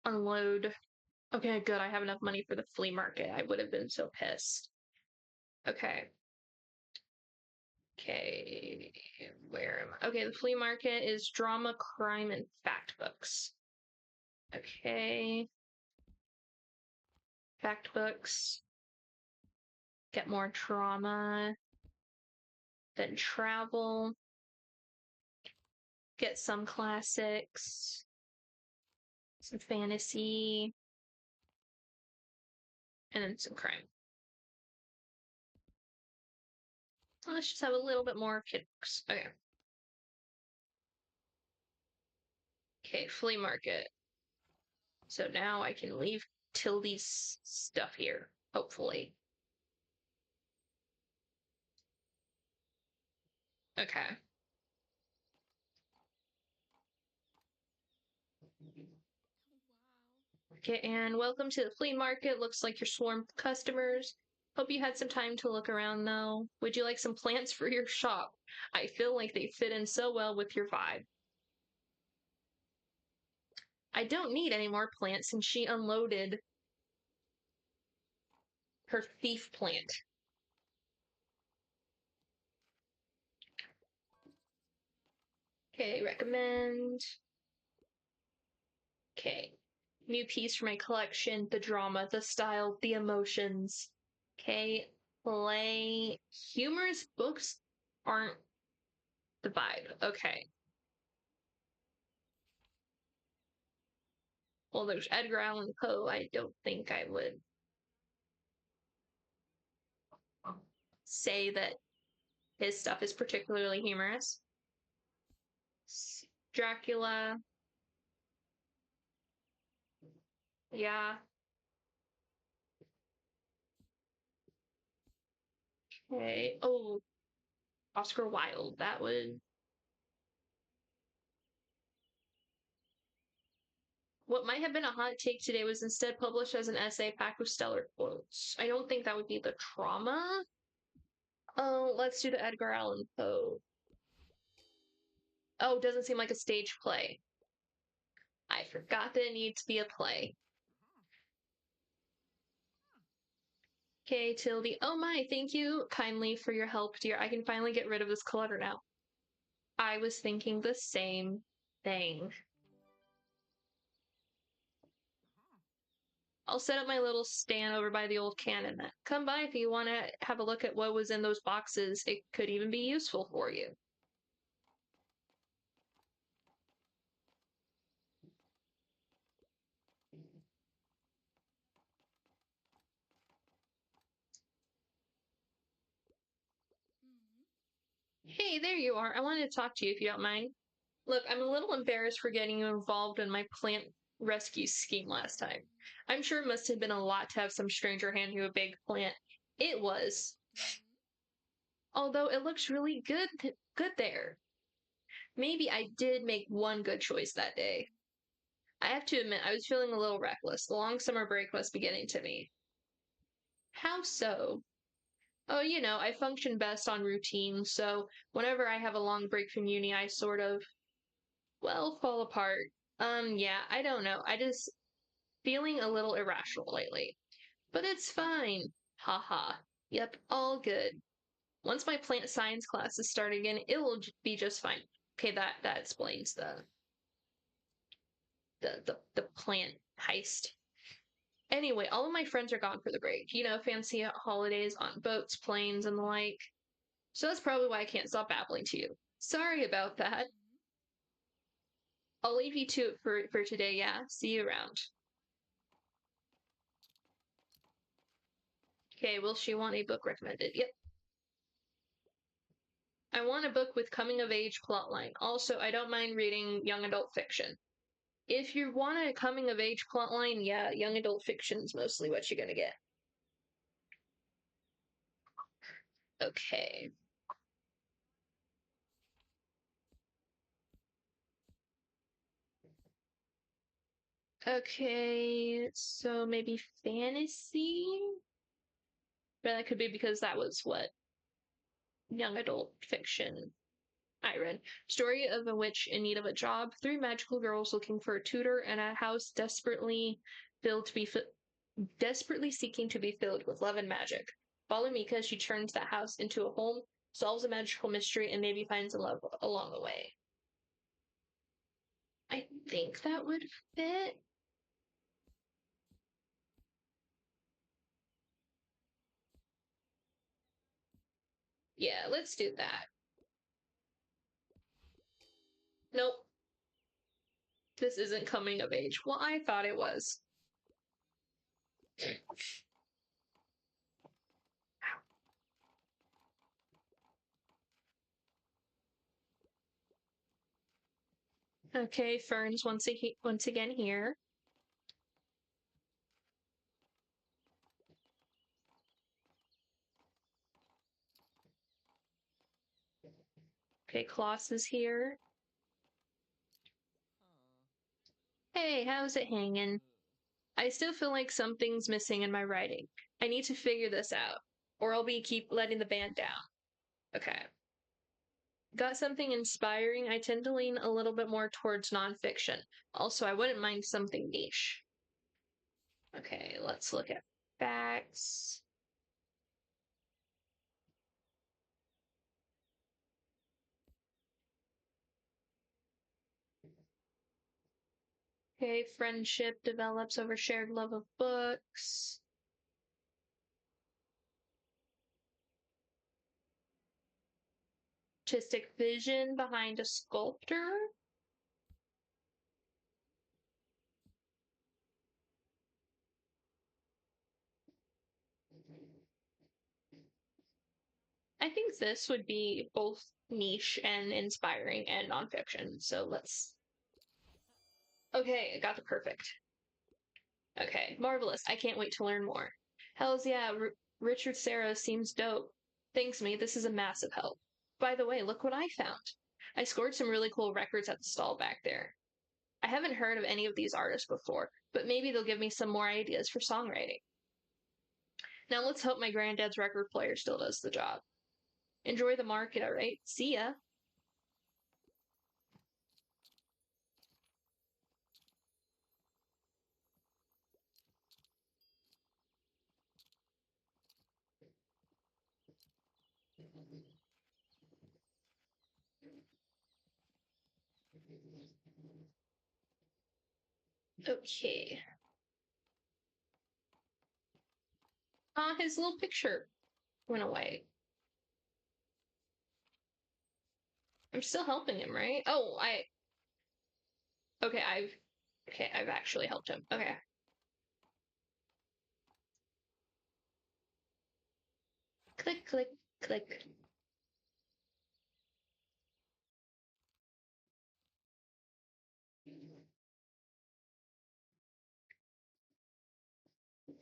unload. Okay, good. I have enough money for the flea market. I would have been so pissed. Okay. Okay. Where am I? Okay, the flea market is drama, crime, and fact books. Okay. Fact books. Get more drama. Then travel. Get some classics. Some fantasy. And then some crime. Let's just have a little bit more kid books. Okay. Okay, flea market. So now I can leave Tildy's stuff here, hopefully. Okay. Okay, and welcome to the flea market. Looks like you're swarmed with customers. Hope you had some time to look around though. Would you like some plants for your shop? I feel like they fit in so well with your vibe. I don't need any more plants since she unloaded her thief plant. Okay, recommend. Okay. New piece for my collection, the drama, the style, the emotions. Okay, play. Humorous books aren't the vibe. Okay. Well, there's Edgar Allan Poe. I don't think I would say that his stuff is particularly humorous. Dracula. Yeah. Okay. Oh, Oscar Wilde. That would. What might have been a hot take today was instead published as an essay packed with stellar quotes. I don't think that would be the trauma. Oh, let's do the Edgar Allan Poe. Oh, doesn't seem like a stage play. I forgot that it needs to be a play. Okay, Tildy. Oh my, thank you kindly for your help, dear. I can finally get rid of this clutter now. I was thinking the same thing. I'll set up my little stand over by the old cannon then. Come by if you want to have a look at what was in those boxes. It could even be useful for you. Hey, there you are. I wanted to talk to you if you don't mind. Look, I'm a little embarrassed for getting you involved in my plant rescue scheme last time. I'm sure it must have been a lot to have some stranger hand you a big plant. It was. Although it looks really good there. Maybe I did make one good choice that day. I have to admit, I was feeling a little reckless. The long summer break must be getting to me. How so? Oh, I function best on routine, so whenever I have a long break from uni, I sort of, well, fall apart. Yeah, I don't know. I just feeling a little irrational lately. But it's fine. Haha. Yep, all good. Once my plant science classes start again, it will be just fine. Okay, that explains the plant heist. Anyway, all of my friends are gone for the break. You know, fancy holidays on boats, planes, and the like. So that's probably why I can't stop babbling to you. Sorry about that. I'll leave you to it for today, yeah? See you around. Okay, will she want a book recommended? Yep. I want a book with coming of age plotline. Also, I don't mind reading young adult fiction. If you want a coming of age plotline, yeah, young adult fiction's mostly what you're gonna get. Okay. Okay, so maybe fantasy? But that could be because that was what young adult fiction I read. Story of a witch in need of a job, three magical girls looking for a tutor, and a house desperately seeking to be filled with love and magic. Follow Mika as she turns that house into a home, solves a magical mystery, and maybe finds a love along the way. I think that would fit. Yeah, let's do that. Nope, this isn't coming of age. Well, I thought it was. Okay, Fern's once again here. Okay, Kloss is here. Hey, how's it hanging? I still feel like something's missing in my writing. I need to figure this out, or I'll be keep letting the band down. Okay. Got something inspiring? I tend to lean a little bit more towards nonfiction. Also, I wouldn't mind something niche. Okay, let's look at facts. Okay, friendship develops over shared love of books. Artistic vision behind a sculptor. I think this would be both niche and inspiring and nonfiction. So let's. Okay, I got the perfect. Okay, marvelous. I can't wait to learn more. Hells yeah, Richard Serra seems dope. Thanks, me. This is a massive help. By the way, look what I found. I scored some really cool records at the stall back there. I haven't heard of any of these artists before, but maybe they'll give me some more ideas for songwriting. Now let's hope my granddad's record player still does the job. Enjoy the market, alright? See ya. Okay. His little picture went away. I'm still helping him, right? Oh, okay, I've actually helped him. Okay. Click, click, click.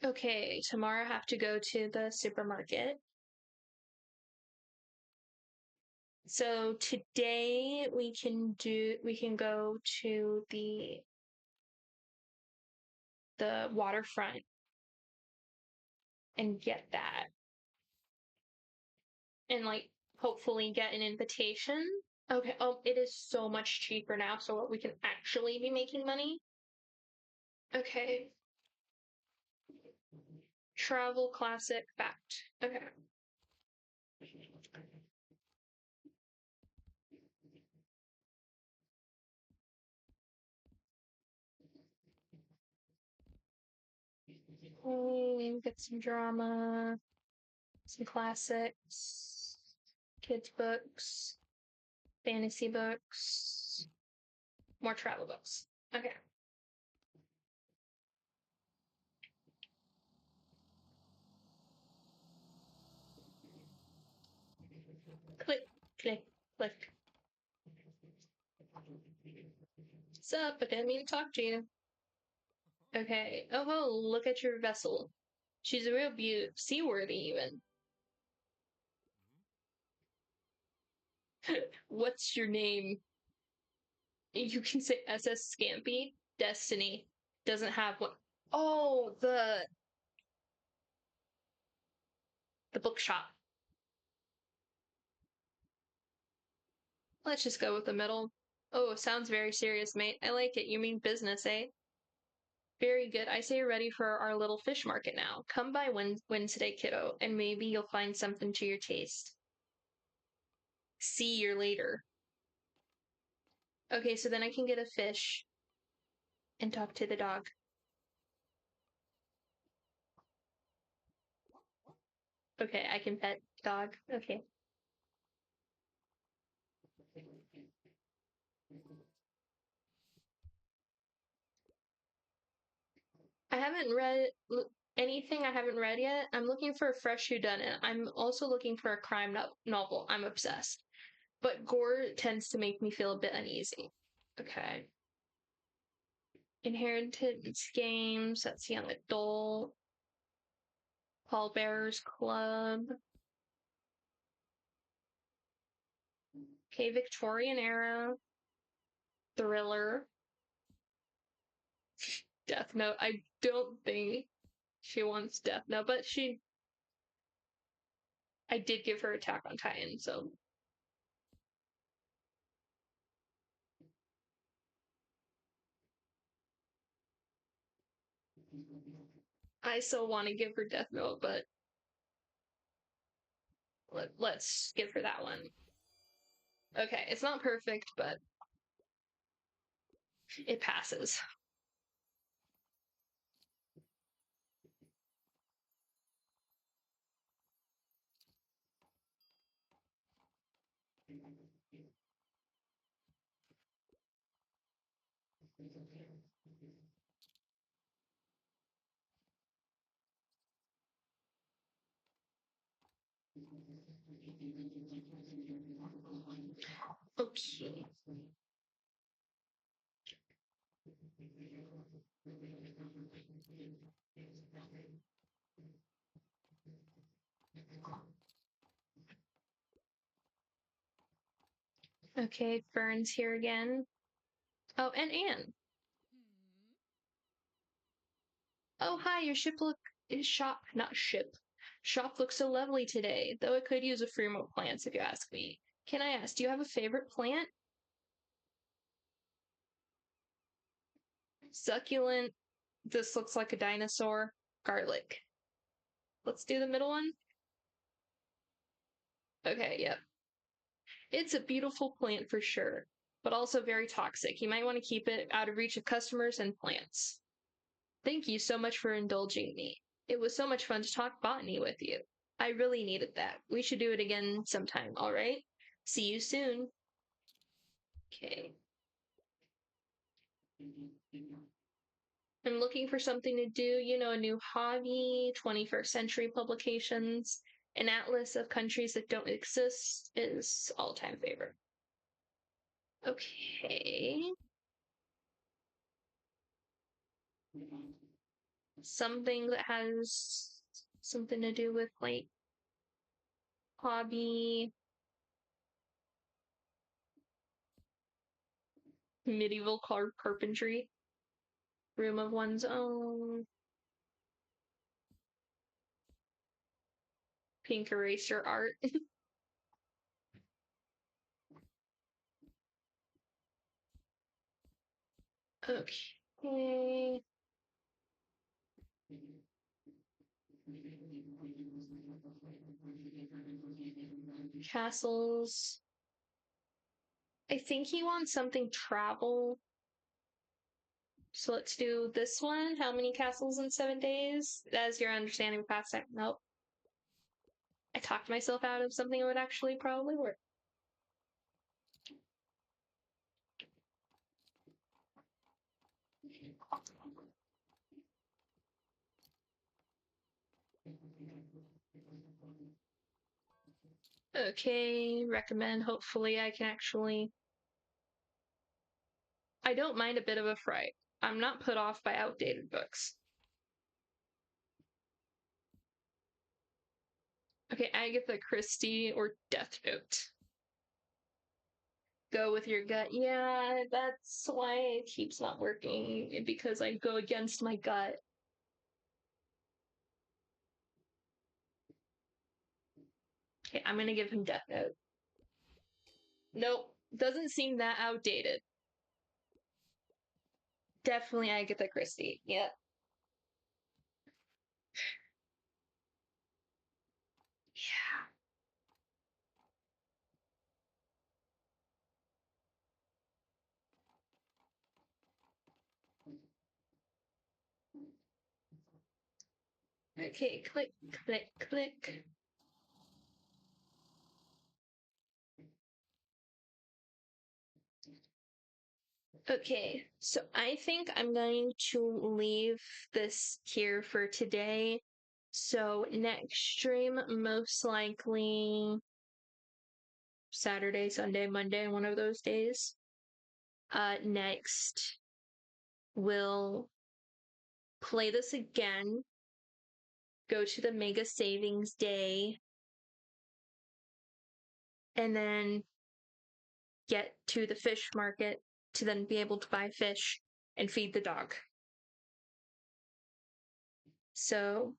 Okay, tomorrow I have to go to the supermarket. So today we can go to the waterfront and get that and like hopefully get an invitation. Okay, it is so much cheaper now, so we can actually be making money. Okay. Travel classic fact. Okay. Get some drama, some classics, kids' books, fantasy books, more travel books. Okay. Click, click, click. What's up? I didn't mean to talk to you. Okay. Oh, ho, look at your vessel. She's a real beaut, seaworthy even. What's your name? You can say SS Scampy. Destiny doesn't have one. Oh, the bookshop. Let's just go with the middle. Oh, sounds very serious, mate. I like it. You mean business, eh? Very good. I say you're ready for our little fish market now. Come by Wednesday, kiddo, and maybe you'll find something to your taste. See you later. Okay, so then I can get a fish and talk to the dog. Okay, I can pet dog. Okay. I haven't read anything I haven't read yet. I'm looking for a fresh whodunit. I'm also looking for a crime novel. I'm obsessed. But gore tends to make me feel a bit uneasy. Okay. Inheritance games. That's young adult. Pallbearers Club. Okay, Victorian era. Thriller. Death Note. I don't think she wants Death Note, but I did give her Attack on Titan, so I still want to give her Death Note, but let's give her that one. Okay, it's not perfect, but it passes. Okay. Okay, Fern's here again. Oh, and Anne. Oh, hi, your ship look is shop, not ship. Shop looks so lovely today, though it could use a few more plants if you ask me. Can I ask, do you have a favorite plant? Succulent. This looks like a dinosaur. Garlic. Let's do the middle one. Okay, yep. It's a beautiful plant for sure, but also very toxic. You might want to keep it out of reach of customers and plants. Thank you so much for indulging me. It was so much fun to talk botany with you. I really needed that. We should do it again sometime, all right? See you soon. Okay. I'm looking for something to do, a new hobby, 21st century publications. An atlas of countries that don't exist is all-time favorite. Okay. Something that has something to do with like hobby, medieval carpentry, room of one's own, pink eraser art. Okay. Castles. I think he wants something travel. So let's do this one. How many castles in 7 days? As your understanding of past time. Nope. I talked myself out of something that would actually probably work. Okay, recommend. Hopefully I can actually... I don't mind a bit of a fright. I'm not put off by outdated books. Okay, Agatha Christie or Death Note. Go with your gut. Yeah, that's why it keeps not working, because I go against my gut. Okay, I'm gonna give him Death Note. Nope, doesn't seem that outdated. Definitely Agatha Christie. Yep. Yeah. Okay, click, click, click. Okay, so I think I'm going to leave this here for today. So next stream, most likely Saturday, Sunday, Monday, one of those days. Next, we'll play this again, go to the Mega Savings Day, and then get to the fish market to then be able to buy fish and feed the dog. So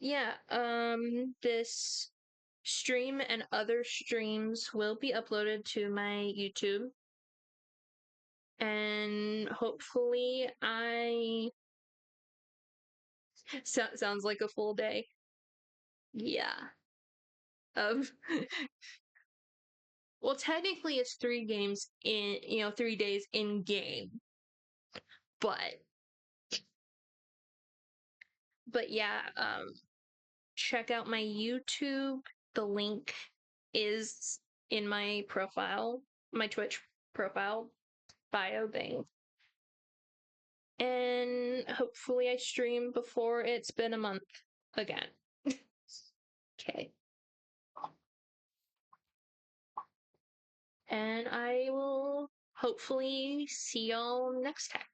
yeah, this stream and other streams will be uploaded to my YouTube. And hopefully sounds like a full day. Yeah. Um well, technically it's 3 games in, 3 days in game. But yeah, check out my YouTube. The link is in my profile, my Twitch profile bio thing. And hopefully I stream before it's been a month again. Okay. And I will hopefully see y'all next time.